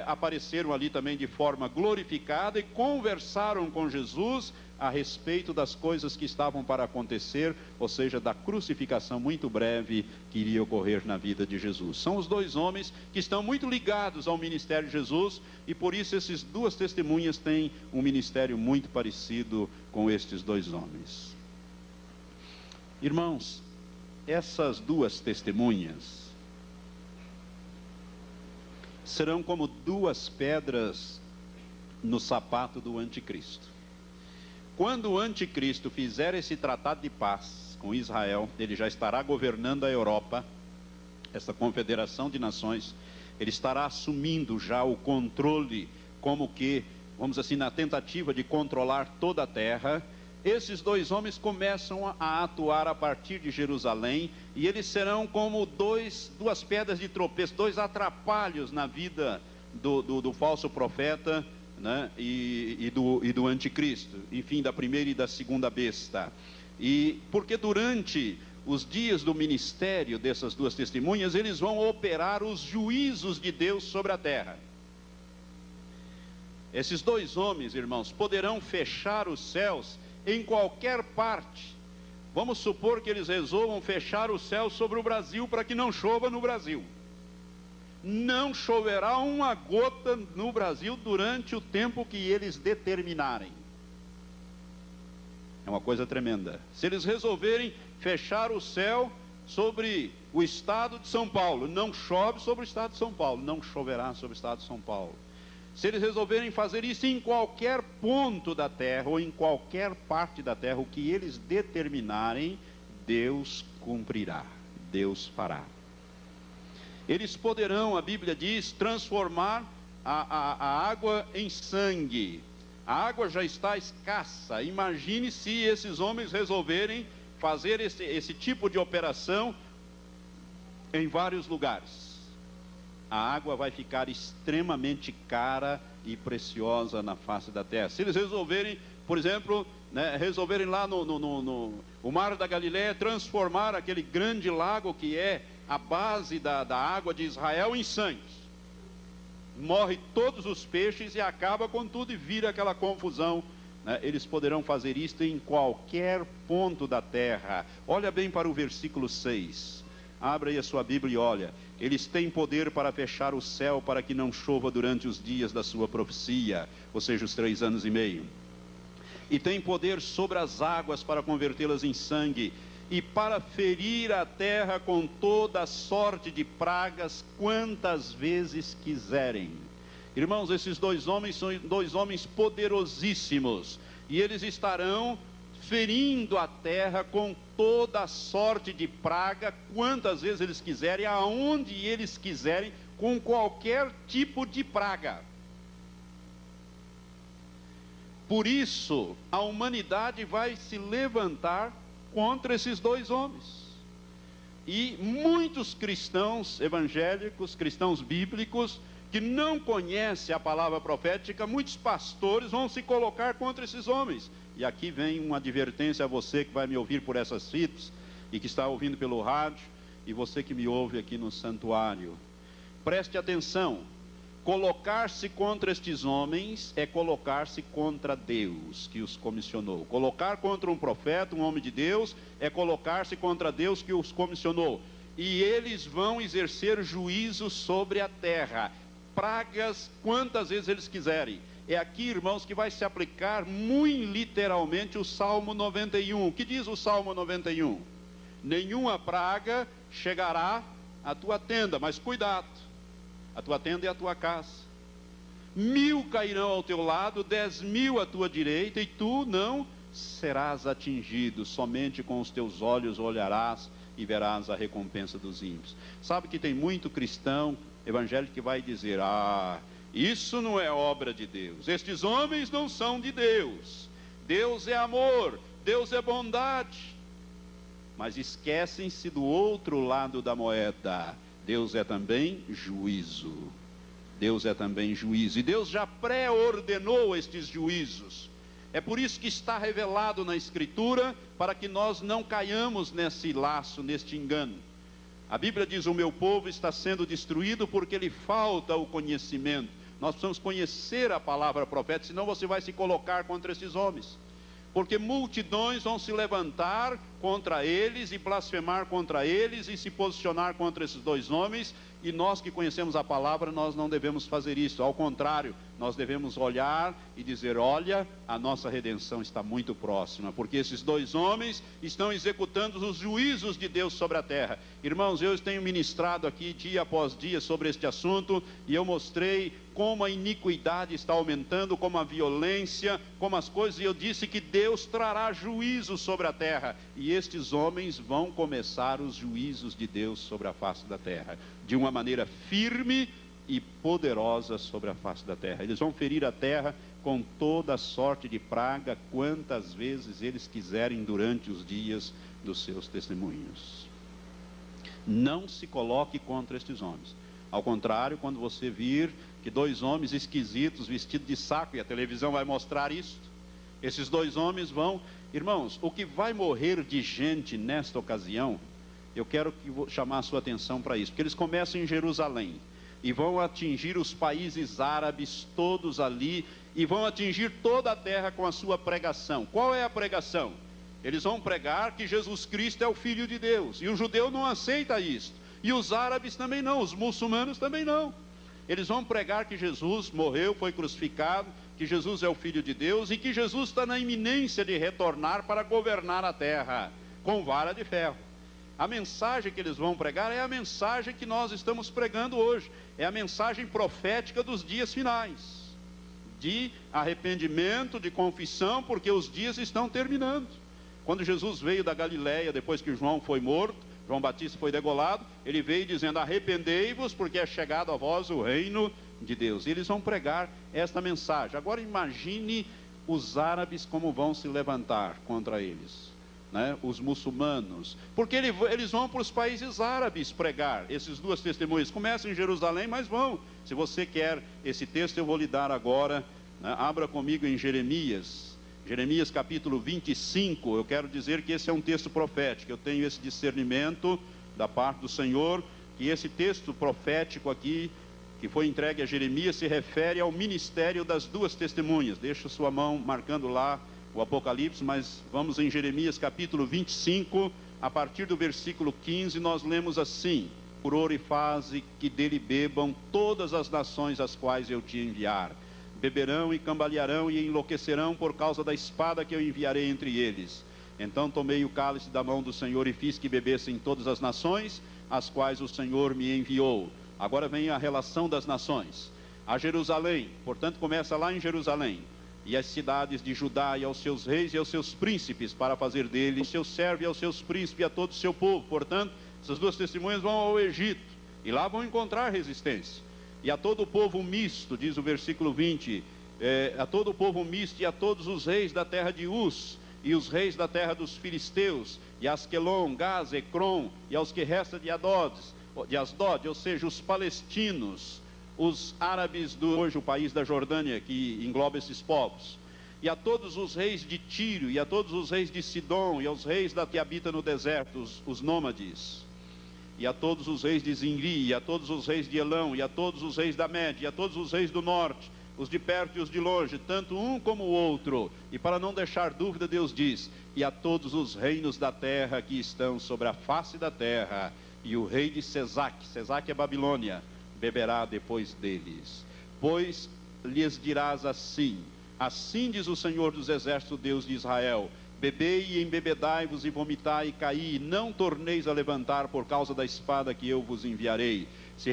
apareceram ali também de forma glorificada e conversaram com Jesus a respeito das coisas que estavam para acontecer, ou seja, da crucificação muito breve que iria ocorrer na vida de Jesus. São os dois homens que estão muito ligados ao ministério de Jesus, e por isso essas duas testemunhas têm um ministério muito parecido com estes dois homens. Irmãos, essas duas testemunhas serão como duas pedras no sapato do anticristo. Quando o anticristo fizer esse tratado de paz com Israel, ele já estará governando a Europa, essa confederação de nações, ele estará assumindo já o controle, como que, vamos dizer assim, na tentativa de controlar toda a terra. Esses dois homens começam a atuar a partir de Jerusalém, e eles serão como duas pedras de tropeço, dois atrapalhos na vida do falso profeta, né, e do anticristo, enfim, da primeira e da segunda besta. E porque durante os dias do ministério dessas duas testemunhas, eles vão operar os juízos de Deus sobre a terra. Esses dois homens, irmãos, poderão fechar os céus em qualquer parte. Vamos supor que eles resolvam fechar o céu sobre o Brasil para que não chova no Brasil. Não choverá uma gota no Brasil durante o tempo que eles determinarem. É uma coisa tremenda. Se eles resolverem fechar o céu sobre o estado de São Paulo, não chove sobre o estado de São Paulo, não choverá sobre o estado de São Paulo. Se eles resolverem fazer isso em qualquer ponto da terra, ou em qualquer parte da terra, o que eles determinarem, Deus cumprirá, Deus fará. Eles poderão, a Bíblia diz, transformar a água em sangue. A água já está escassa. Imagine se esses homens resolverem fazer esse tipo de operação em vários lugares. A água vai ficar extremamente cara e preciosa na face da terra. Se eles resolverem, por exemplo, resolverem lá no Mar da Galileia transformar aquele grande lago que é a base da água de Israel em sangue, morre todos os peixes e acaba com tudo e vira aquela confusão, né? Eles poderão fazer isto em qualquer ponto da terra. Olha bem para o versículo 6, abra aí a sua Bíblia e olha. Eles têm poder para fechar o céu para que não chova durante os dias da sua profecia, ou seja, os 3 anos e meio. E tem poder sobre as águas para convertê-las em sangue, e para ferir a terra com toda sorte de pragas, quantas vezes quiserem. Irmãos, esses dois homens são dois homens poderosíssimos, e eles estarão ferindo a terra com toda sorte de praga, quantas vezes eles quiserem, aonde eles quiserem, com qualquer tipo de praga. Por isso, a humanidade vai se levantar contra esses dois homens. E muitos cristãos evangélicos, cristãos bíblicos, que não conhecem a palavra profética, muitos pastores vão se colocar contra esses homens. E aqui vem uma advertência a você que vai me ouvir por essas fitas, e que está ouvindo pelo rádio, e você que me ouve aqui no santuário. Preste atenção, colocar-se contra estes homens é colocar-se contra Deus que os comissionou. Colocar contra um profeta, um homem de Deus, é colocar-se contra Deus que os comissionou. E eles vão exercer juízo sobre a terra, pragas quantas vezes eles quiserem. É aqui, irmãos, que vai se aplicar muito literalmente o Salmo 91. O que diz o Salmo 91? Nenhuma praga chegará à tua tenda, mas cuidado, a tua tenda é a tua casa. 1000 cairão ao teu lado, 10.000 à tua direita, e tu não serás atingido. Somente com os teus olhos olharás e verás a recompensa dos ímpios. Sabe que tem muito cristão evangélico que vai dizer: isso não é obra de Deus, estes homens não são de Deus, Deus é amor, Deus é bondade. Mas esquecem-se do outro lado da moeda: Deus é também juízo. Deus é também juízo, e Deus já pré-ordenou estes juízos. É por isso que está revelado na Escritura, para que nós não caiamos nesse laço, neste engano. A Bíblia diz: o meu povo está sendo destruído porque lhe falta o conhecimento. Nós precisamos conhecer a palavra profética, senão você vai se colocar contra esses homens. Porque multidões vão se levantar contra eles e blasfemar contra eles e se posicionar contra esses dois homens. E nós que conhecemos a palavra, nós não devemos fazer isso. Ao contrário, nós devemos olhar e dizer: olha, a nossa redenção está muito próxima, porque esses dois homens estão executando os juízos de Deus sobre a terra. Irmãos, eu tenho ministrado aqui dia após dia sobre este assunto, e eu mostrei como a iniquidade está aumentando, como a violência, como as coisas, e eu disse que Deus trará juízo sobre a terra, e estes homens vão começar os juízos de Deus sobre a face da terra, de uma maneira firme e poderosa sobre a face da terra. Eles vão ferir a terra com toda sorte de praga, quantas vezes eles quiserem durante os dias dos seus testemunhos. Não se coloque contra estes homens. Ao contrário, quando você vir que dois homens esquisitos, vestidos de saco, e a televisão vai mostrar isso, esses dois homens vão... Irmãos, o que vai morrer de gente nesta ocasião, eu quero chamar a sua atenção para isso, porque eles começam em Jerusalém, e vão atingir os países árabes todos ali, e vão atingir toda a terra com a sua pregação. Qual é a pregação? Eles vão pregar que Jesus Cristo é o Filho de Deus, e o judeu não aceita isso, e os árabes também não, os muçulmanos também não. Eles vão pregar que Jesus morreu, foi crucificado, que Jesus é o Filho de Deus, e que Jesus está na iminência de retornar para governar a terra, com vara de ferro. A mensagem que eles vão pregar é a mensagem que nós estamos pregando hoje, é a mensagem profética dos dias finais, de arrependimento, de confissão, porque os dias estão terminando. Quando Jesus veio da Galileia, depois que João foi morto, João Batista foi degolado, ele veio dizendo: arrependei-vos, porque é chegado a vós o reino de Deus. E eles vão pregar esta mensagem. Agora imagine os árabes como vão se levantar contra eles, né? Os muçulmanos, porque eles vão para os países árabes pregar. Esses duas testemunhas começam em Jerusalém, mas vão. Se você quer esse texto, eu vou lhe dar agora, né? Abra comigo em Jeremias capítulo 25, eu quero dizer que esse é um texto profético. Eu tenho esse discernimento da parte do Senhor, que esse texto profético aqui, que foi entregue a Jeremias, se refere ao ministério das duas testemunhas. Deixa sua mão marcando lá o Apocalipse, mas vamos em Jeremias capítulo 25, a partir do versículo 15, nós lemos assim: furor e faze que dele bebam todas as nações às quais eu te enviar. Beberão e cambalearão e enlouquecerão por causa da espada que eu enviarei entre eles. Então tomei o cálice da mão do Senhor e fiz que bebessem todas as nações, às quais o Senhor me enviou. Agora vem a relação das nações. A Jerusalém, portanto começa lá em Jerusalém, e as cidades de Judá, e aos seus reis e aos seus príncipes, para fazer dele o seu servo e aos seus príncipes e a todo o seu povo. Portanto, essas duas testemunhas vão ao Egito, e lá vão encontrar resistência. E a todo o povo misto, diz o versículo 20, a todo o povo misto e a todos os reis da terra de Uz, e os reis da terra dos filisteus, e Asquelon, Gaza, Ecrom, e aos que restam de Asdod, ou seja, os palestinos, os árabes do hoje o país da Jordânia, que engloba esses povos, e a todos os reis de Tiro, e a todos os reis de Sidom, e aos reis que habitam no deserto, os nômades, e a todos os reis de Zinri, e a todos os reis de Elão, e a todos os reis da Média, e a todos os reis do norte, os de perto e os de longe, tanto um como o outro. E para não deixar dúvida, Deus diz: e a todos os reinos da terra que estão sobre a face da terra, e o rei de Sesac é Babilônia, beberá depois deles. Pois lhes dirás assim: assim diz o Senhor dos exércitos, Deus de Israel: bebei e embebedai-vos e vomitai e caí, e não torneis a levantar por causa da espada que eu vos enviarei. Se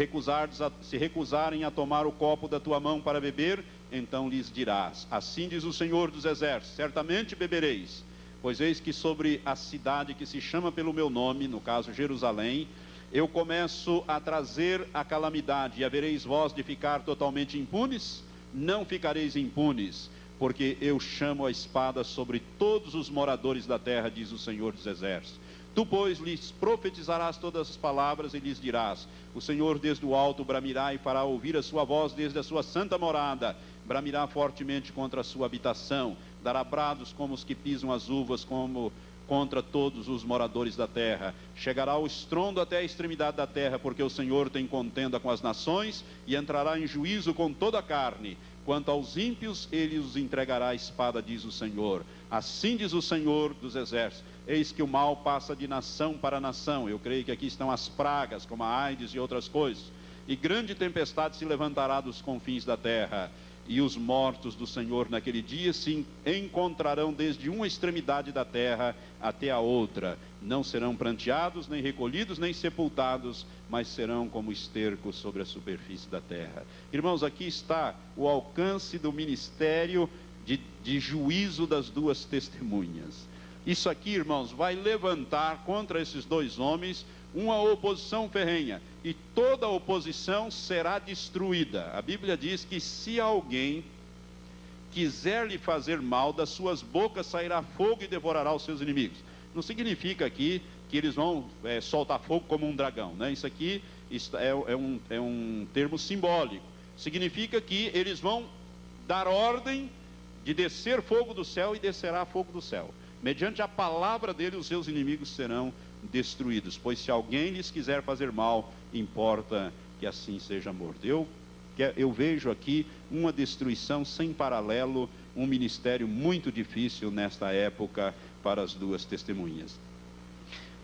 recusarem a tomar o copo da tua mão para beber, então lhes dirás: assim diz o Senhor dos exércitos: certamente bebereis, pois eis que sobre a cidade que se chama pelo meu nome, no caso Jerusalém, eu começo a trazer a calamidade, e havereis vós de ficar totalmente impunes? Não ficareis impunes, porque eu chamo a espada sobre todos os moradores da terra, diz o Senhor dos exércitos. Tu, pois, lhes profetizarás todas as palavras e lhes dirás: o Senhor desde o alto bramirá e fará ouvir a sua voz desde a sua santa morada, bramirá fortemente contra a sua habitação, dará brados como os que pisam as uvas, como contra todos os moradores da terra. Chegará o estrondo até a extremidade da terra, porque o Senhor tem contenda com as nações, e entrará em juízo com toda a carne. Quanto aos ímpios, ele os entregará à espada, diz o Senhor. Assim diz o Senhor dos exércitos: eis que o mal passa de nação para nação. Eu creio que aqui estão as pragas, como a AIDS e outras coisas. E grande tempestade se levantará dos confins da terra. E os mortos do Senhor naquele dia se encontrarão desde uma extremidade da terra até a outra. Não serão pranteados, nem recolhidos, nem sepultados, mas serão como esterco sobre a superfície da terra. Irmãos, aqui está o alcance do ministério de juízo das duas testemunhas. Isso aqui, irmãos, vai levantar contra esses dois homens uma oposição ferrenha, e toda oposição será destruída. A Bíblia diz que se alguém quiser lhe fazer mal, das suas bocas sairá fogo e devorará os seus inimigos. Não significa aqui que eles vão soltar fogo como um dragão, né? Isso aqui é um termo simbólico. Significa que eles vão dar ordem de descer fogo do céu, e descerá fogo do céu. Mediante a palavra dele, os seus inimigos serão destruídos. Pois se alguém lhes quiser fazer mal, importa que assim seja morto. Eu vejo aqui uma destruição sem paralelo, um ministério muito difícil nesta época para as duas testemunhas.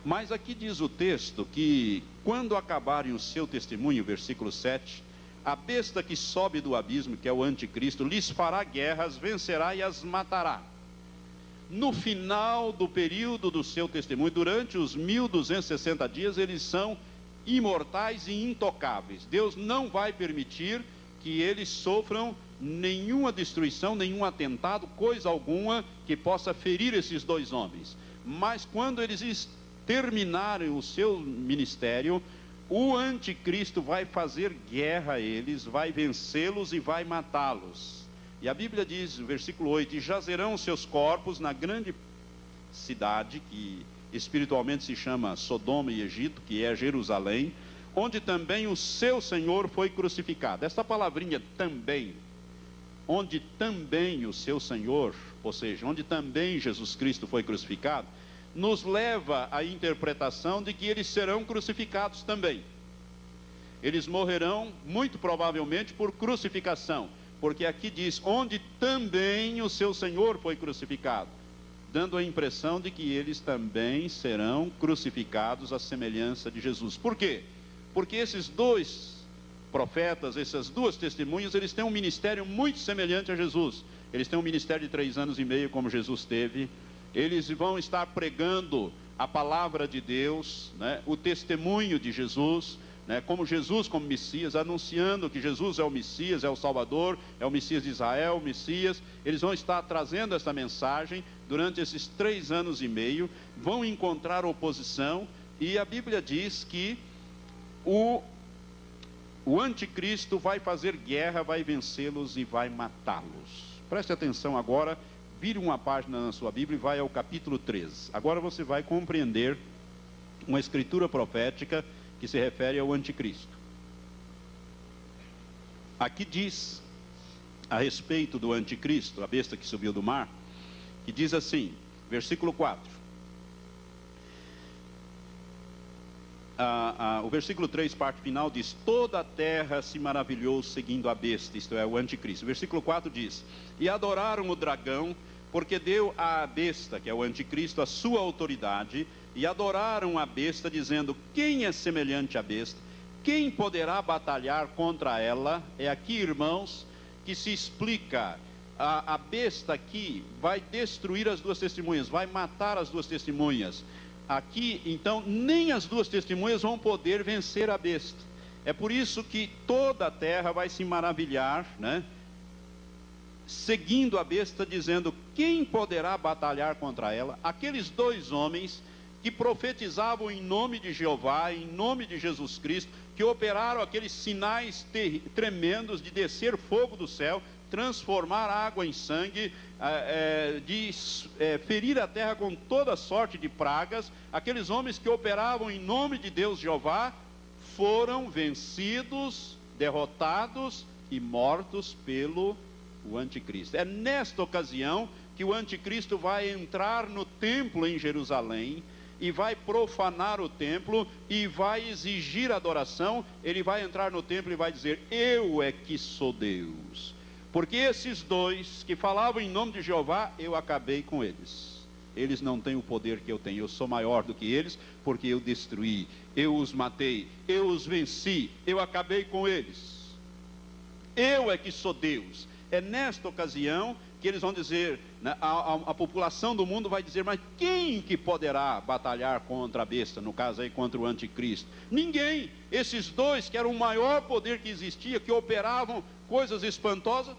Mas aqui diz o texto que quando acabarem o seu testemunho, versículo 7, a besta que sobe do abismo, que é o anticristo, lhes fará guerras, vencerá e as matará. No final do período do seu testemunho, durante os 1260 dias, eles são imortais e intocáveis. Deus não vai permitir que eles sofram nenhuma destruição, nenhum atentado, coisa alguma que possa ferir esses dois homens. Mas quando eles terminarem o seu ministério, o anticristo vai fazer guerra a eles, vai vencê-los e vai matá-los. E a Bíblia diz, no versículo 8: e jazerão seus corpos na grande cidade, que espiritualmente se chama Sodoma e Egito, que é Jerusalém, onde também o seu Senhor foi crucificado. Esta palavrinha também, onde também o seu Senhor, ou seja, onde também Jesus Cristo foi crucificado, nos leva à interpretação de que eles serão crucificados também. Eles morrerão, muito provavelmente, por crucificação, porque aqui diz, onde também o seu Senhor foi crucificado, dando a impressão de que eles também serão crucificados à semelhança de Jesus. Por quê? Porque esses dois profetas, essas duas testemunhas, eles têm um ministério muito semelhante a Jesus. Eles têm um ministério de 3 anos e meio, como Jesus teve. Eles vão estar pregando a palavra de Deus, né? O testemunho de Jesus, né? Como Jesus como Messias, anunciando que Jesus é o Messias, é o Salvador, é o Messias de Israel, o Messias. Eles vão estar trazendo essa mensagem durante esses 3 anos e meio, vão encontrar oposição, e a Bíblia diz que o anticristo vai fazer guerra, vai vencê-los e vai matá-los. Preste atenção agora, vire uma página na sua Bíblia e vai ao capítulo 13. Agora você vai compreender uma escritura profética que se refere ao anticristo. Aqui diz a respeito do anticristo, a besta que subiu do mar, que diz assim, versículo 4. O versículo 3, parte final, diz: toda a terra se maravilhou seguindo a besta, isto é, o anticristo. O versículo 4 diz: e adoraram o dragão, porque deu à besta, que é o anticristo, a sua autoridade, e adoraram a besta, dizendo: quem é semelhante à besta? Quem poderá batalhar contra ela? É aqui, irmãos, que se explica. A besta aqui vai destruir as duas testemunhas, vai matar as duas testemunhas. Aqui, então, nem as duas testemunhas vão poder vencer a besta. É por isso que toda a terra vai se maravilhar, né? Seguindo a besta, dizendo: quem poderá batalhar contra ela? Aqueles dois homens que profetizavam em nome de Jeová, em nome de Jesus Cristo, que operaram aqueles sinais tremendos de descer fogo do céu, transformar água em sangue, ferir a terra com toda sorte de pragas. Aqueles homens que operavam em nome de Deus Jeová foram vencidos, derrotados e mortos pelo anticristo. É nesta ocasião que o anticristo vai entrar no templo em Jerusalém e vai profanar o templo e vai exigir adoração. Ele vai entrar no templo e vai dizer: eu é que sou Deus. Porque esses dois que falavam em nome de Jeová, eu acabei com eles. Eles não têm o poder que eu tenho. Eu sou maior do que eles, porque eu destruí, eu os matei, eu os venci, eu acabei com eles. Eu é que sou Deus. É nesta ocasião que eles vão dizer, né, a população do mundo vai dizer: mas quem que poderá batalhar contra a besta? No caso aí, contra o anticristo. Ninguém. Esses dois, que eram o maior poder que existia, que operavam coisas espantosas,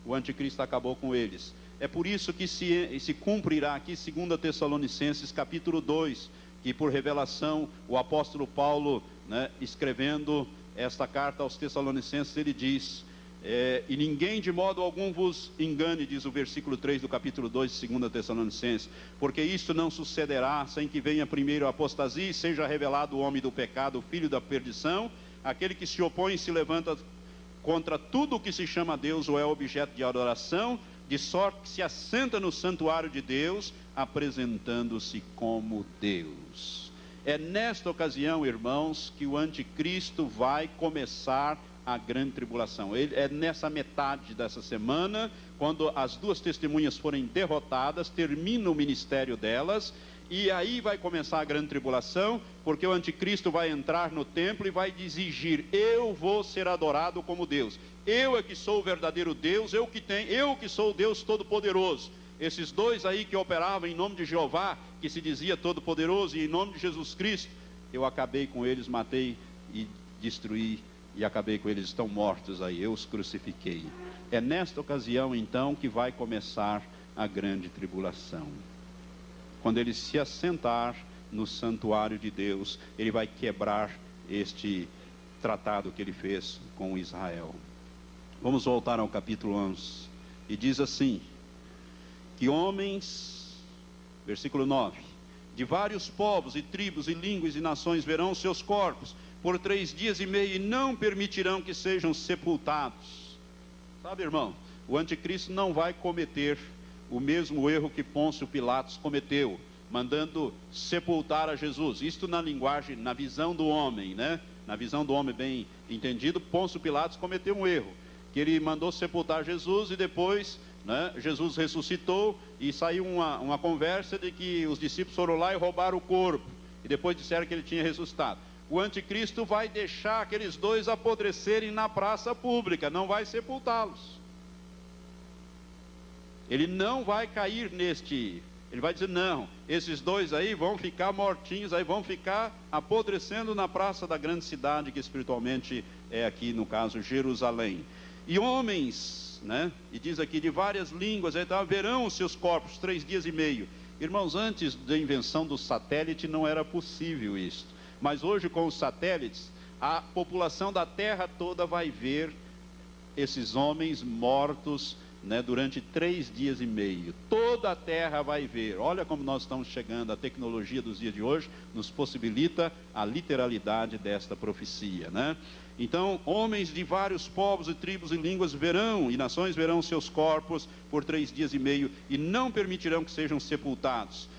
o anticristo acabou com eles. É por isso que se cumprirá aqui 2 Tessalonicenses capítulo 2, que por revelação o apóstolo Paulo, né, escrevendo esta carta aos Tessalonicenses, ele diz: e ninguém de modo algum vos engane, diz o versículo 3 do capítulo 2 de 2 Tessalonicenses, porque isto não sucederá sem que venha primeiro a apostasia e seja revelado o homem do pecado, o filho da perdição, aquele que se opõe e se levanta contra tudo o que se chama Deus ou é objeto de adoração, de sorte que se assenta no santuário de Deus, apresentando-se como Deus. É nesta ocasião, irmãos, que o anticristo vai começar a grande tribulação. É nessa metade dessa semana, quando as duas testemunhas forem derrotadas, termina o ministério delas, e aí vai começar a grande tribulação, porque o anticristo vai entrar no templo e vai exigir: eu vou ser adorado como Deus, eu é que sou o verdadeiro Deus, eu que sou o Deus Todo-Poderoso. Esses dois aí que operavam em nome de Jeová, que se dizia Todo-Poderoso, e em nome de Jesus Cristo, eu acabei com eles, matei e destruí, e acabei com eles, estão mortos aí, eu os crucifiquei. É nesta ocasião então que vai começar a grande tribulação. Quando ele se assentar no santuário de Deus, ele vai quebrar este tratado que ele fez com Israel. Vamos voltar ao capítulo 11. E diz assim: que homens, versículo 9, de vários povos e tribos e línguas e nações verão seus corpos por 3 dias e meio e não permitirão que sejam sepultados. Sabe, irmão, o anticristo não vai cometer o mesmo erro que Pôncio Pilatos cometeu, mandando sepultar a Jesus. Isto na linguagem, na visão do homem, né? Na visão do homem bem entendido, Pôncio Pilatos cometeu um erro, que ele mandou sepultar Jesus e depois, né, Jesus ressuscitou e saiu uma conversa de que os discípulos foram lá e roubaram o corpo, e depois disseram que ele tinha ressuscitado. O anticristo vai deixar aqueles dois apodrecerem na praça pública, não vai sepultá-los. Ele não vai cair neste, ele vai dizer: não, esses dois aí vão ficar mortinhos, aí vão ficar apodrecendo na praça da grande cidade, que espiritualmente é aqui, no caso, Jerusalém. E homens, né, e diz aqui, de várias línguas, verão os seus corpos 3 dias e meio. Irmãos, antes da invenção do satélite não era possível isso, mas hoje com os satélites, a população da terra toda vai ver esses homens mortos né, durante 3 dias e meio. Toda a terra vai ver. Olha como nós estamos chegando. A tecnologia dos dias de hoje nos possibilita a literalidade desta profecia, né? Então, homens de vários povos e tribos e línguas verão, e nações verão seus corpos por 3 dias e meio, e não permitirão que sejam sepultados.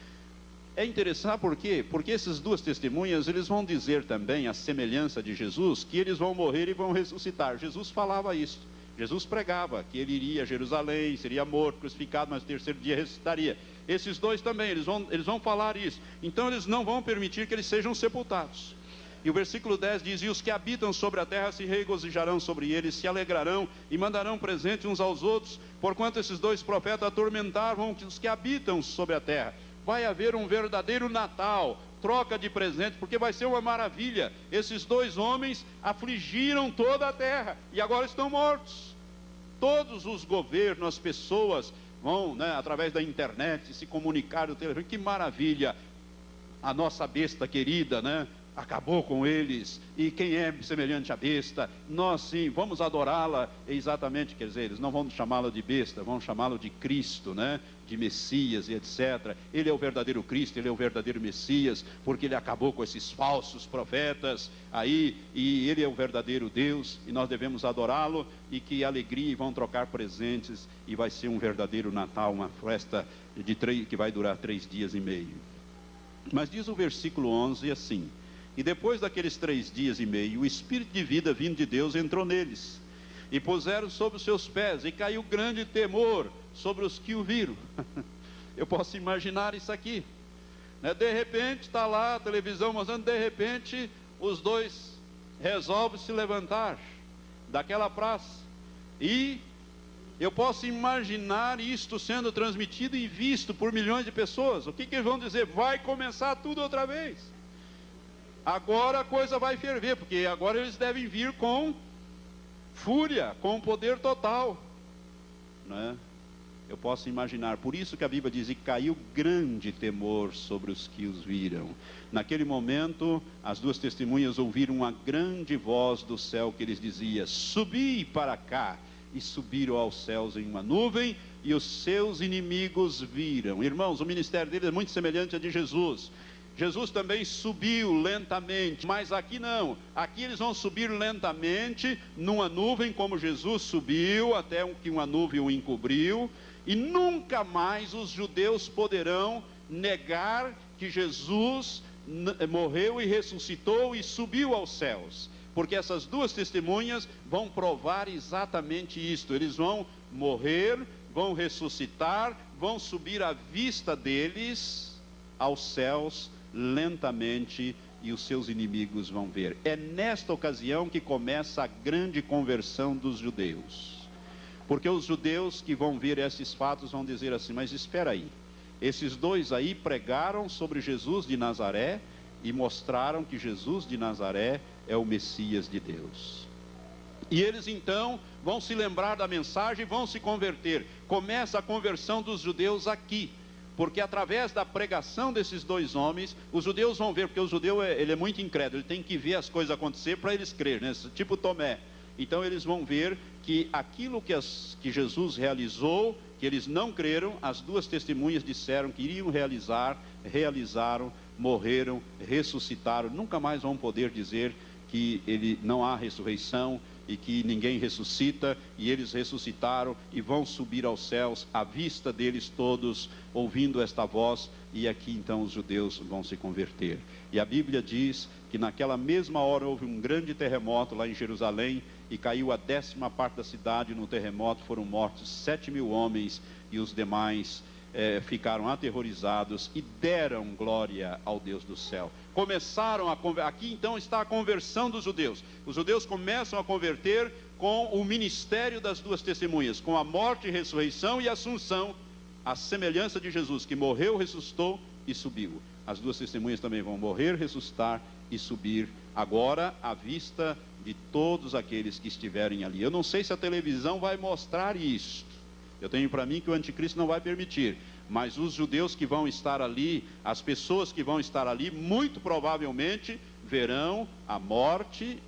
É interessante, por quê? Porque essas duas testemunhas, eles vão dizer também, a semelhança de Jesus, que eles vão morrer e vão ressuscitar. Jesus falava isso. Jesus pregava que ele iria a Jerusalém, seria morto, crucificado, mas no terceiro dia ressuscitaria. Esses dois também, eles vão falar isso. Então eles não vão permitir que eles sejam sepultados. E o versículo 10 diz: e os que habitam sobre a terra se regozijarão sobre eles, se alegrarão e mandarão presente uns aos outros, porquanto esses dois profetas atormentavam os que habitam sobre a terra. Vai haver um verdadeiro Natal, troca de presente, porque vai ser uma maravilha. Esses dois homens afligiram toda a terra e agora estão mortos. Todos os governos, as pessoas vão, né, através da internet, se comunicar no telefone. Que maravilha! A nossa besta querida, né, acabou com eles, e quem é semelhante à besta? Nós sim, vamos adorá-la. Exatamente, quer dizer, eles não vão chamá-lo de besta, vão chamá-lo de Cristo, né? De Messias e etc. Ele é o verdadeiro Cristo, ele é o verdadeiro Messias, porque ele acabou com esses falsos profetas aí, e ele é o verdadeiro Deus, e nós devemos adorá-lo, e que alegria, e vão trocar presentes, e vai ser um verdadeiro Natal, uma festa que vai durar 3 dias e meio. Mas diz o versículo 11 assim: e depois daqueles 3 dias e meio, o Espírito de vida vindo de Deus entrou neles, e puseram sobre os seus pés, e caiu grande temor sobre os que o viram. Eu posso imaginar isso aqui, né? De repente está lá a televisão mostrando, de repente os dois resolvem se levantar daquela praça, e eu posso imaginar isto sendo transmitido e visto por milhões de pessoas. O que eles vão dizer? Vai começar tudo outra vez. Agora a coisa vai ferver, porque agora eles devem vir com fúria, com poder total, né? Eu posso imaginar. Por isso que a Bíblia diz: e caiu grande temor sobre os que os viram. Naquele momento, as duas testemunhas ouviram uma grande voz do céu que lhes dizia: subi para cá. E subiram aos céus em uma nuvem, e os seus inimigos viram. Irmãos, o ministério deles é muito semelhante ao de Jesus. Jesus também subiu lentamente, mas aqui não. Aqui eles vão subir lentamente numa nuvem, como Jesus subiu, até que uma nuvem o encobriu. E nunca mais os judeus poderão negar que Jesus morreu e ressuscitou e subiu aos céus. Porque essas duas testemunhas vão provar exatamente isto. Eles vão morrer, vão ressuscitar, vão subir à vista deles aos céus lentamente, e os seus inimigos vão ver. É nesta ocasião que começa a grande conversão dos judeus. Porque os judeus que vão ver esses fatos vão dizer assim: mas espera aí, esses dois aí pregaram sobre Jesus de Nazaré e mostraram que Jesus de Nazaré é o Messias de Deus. E eles então vão se lembrar da mensagem e vão se converter. Começa a conversão dos judeus aqui, porque através da pregação desses dois homens, os judeus vão ver, porque o judeu ele é muito incrédulo, ele tem que ver as coisas acontecer para eles crerem, né? Tipo Tomé. Então eles vão ver que aquilo que Jesus realizou, que eles não creram, as duas testemunhas disseram que iriam realizar, realizaram, morreram, ressuscitaram. Nunca mais vão poder dizer que não há ressurreição e que ninguém ressuscita. E eles ressuscitaram e vão subir aos céus à vista deles todos, ouvindo esta voz. E aqui então os judeus vão se converter. E a Bíblia diz que naquela mesma hora houve um grande terremoto lá em Jerusalém, e caiu a 10ª parte da cidade. No terremoto foram mortos 7.000 homens, e os demais ficaram aterrorizados e deram glória ao Deus do céu. Começaram aqui então está a conversão dos judeus. Os judeus começam a converter com o ministério das duas testemunhas, com a morte, ressurreição e assunção, a semelhança de Jesus, que morreu, ressuscitou e subiu. As duas testemunhas também vão morrer, ressuscitar e subir, agora à vista de todos aqueles que estiverem ali. Eu não sei se a televisão vai mostrar isso. Eu tenho para mim que o anticristo não vai permitir, mas os judeus que vão estar ali, as pessoas que vão estar ali, muito provavelmente verão a morte,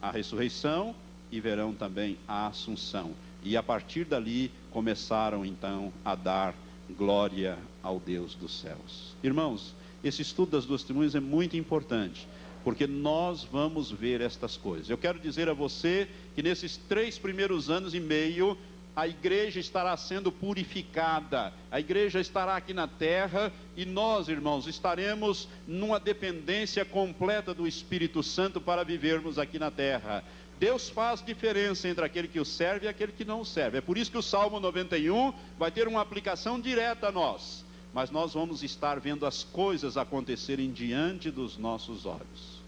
a ressurreição, e verão também a assunção. E a partir dali começaram então a dar glória ao Deus dos céus. Irmãos, esse estudo das duas testemunhas é muito importante, porque nós vamos ver estas coisas. Eu quero dizer a você que nesses 3 primeiros anos e meio, a igreja estará sendo purificada, a igreja estará aqui na terra, e nós, irmãos, estaremos numa dependência completa do Espírito Santo para vivermos aqui na terra. Deus faz diferença entre aquele que o serve e aquele que não o serve. É por isso que o Salmo 91 vai ter uma aplicação direta a nós. Mas nós vamos estar vendo as coisas acontecerem diante dos nossos olhos.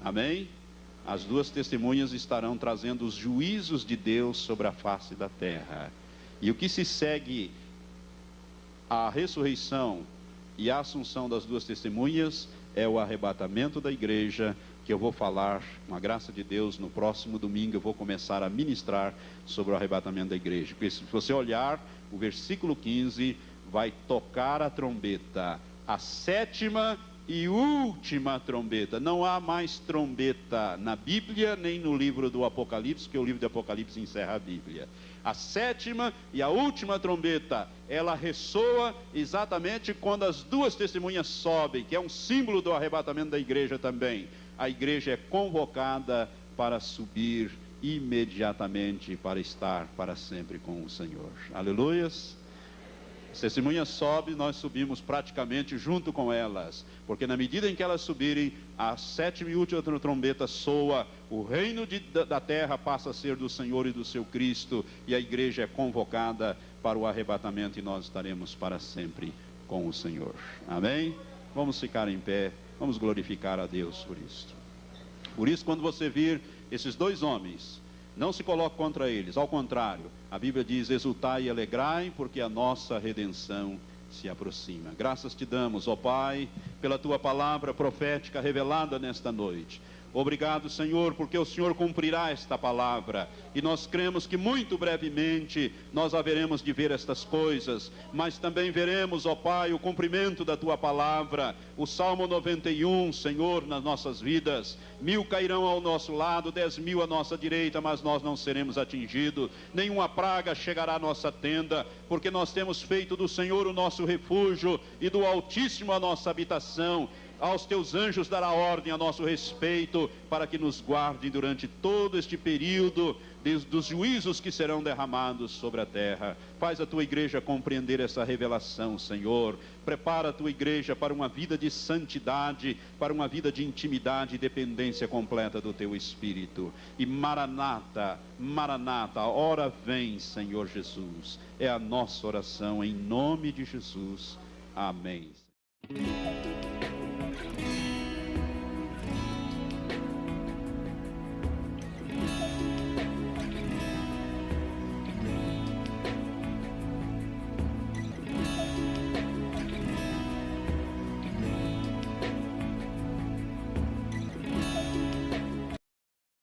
Amém? As duas testemunhas estarão trazendo os juízos de Deus sobre a face da terra. E o que se segue à ressurreição e à assunção das duas testemunhas é o arrebatamento da igreja, que eu vou falar, com a graça de Deus, no próximo domingo eu vou começar a ministrar sobre o arrebatamento da igreja. Porque se você olhar o versículo 15, vai tocar a trombeta, a 7ª e última trombeta. Não há mais trombeta na Bíblia, nem no livro do Apocalipse, porque o livro do Apocalipse encerra a Bíblia. A 7ª e a última trombeta, ela ressoa exatamente quando as duas testemunhas sobem, que é um símbolo do arrebatamento da igreja também. A igreja é convocada para subir imediatamente, para estar para sempre com o Senhor. Aleluias! As testemunhas sobem, nós subimos praticamente junto com elas, porque na medida em que elas subirem, a 7ª e última trombeta soa, o reino da terra passa a ser do Senhor e do seu Cristo, e a igreja é convocada para o arrebatamento, e nós estaremos para sempre com o Senhor. Amém? Vamos ficar em pé, vamos glorificar a Deus por isso. Por isso, quando você vir esses 2 homens, não se coloque contra eles, ao contrário, a Bíblia diz: exultai e alegrai, porque a nossa redenção se aproxima. Graças te damos, ó Pai, pela tua palavra profética revelada nesta noite. Obrigado, Senhor, porque o Senhor cumprirá esta palavra, e nós cremos que muito brevemente nós haveremos de ver estas coisas, mas também veremos, ó Pai, o cumprimento da tua palavra. O Salmo 91, Senhor, nas nossas vidas: 1000 cairão ao nosso lado, 10.000 à nossa direita, mas nós não seremos atingidos, nenhuma praga chegará à nossa tenda, porque nós temos feito do Senhor o nosso refúgio, e do Altíssimo a nossa habitação. Aos teus anjos dará ordem a nosso respeito, para que nos guardem durante todo este período dos juízos que serão derramados sobre a terra. Faz a tua igreja compreender essa revelação, Senhor. Prepara a tua igreja para uma vida de santidade, para uma vida de intimidade e dependência completa do teu Espírito. E Maranata, Maranata, a hora vem, Senhor Jesus. É a nossa oração em nome de Jesus. Amém.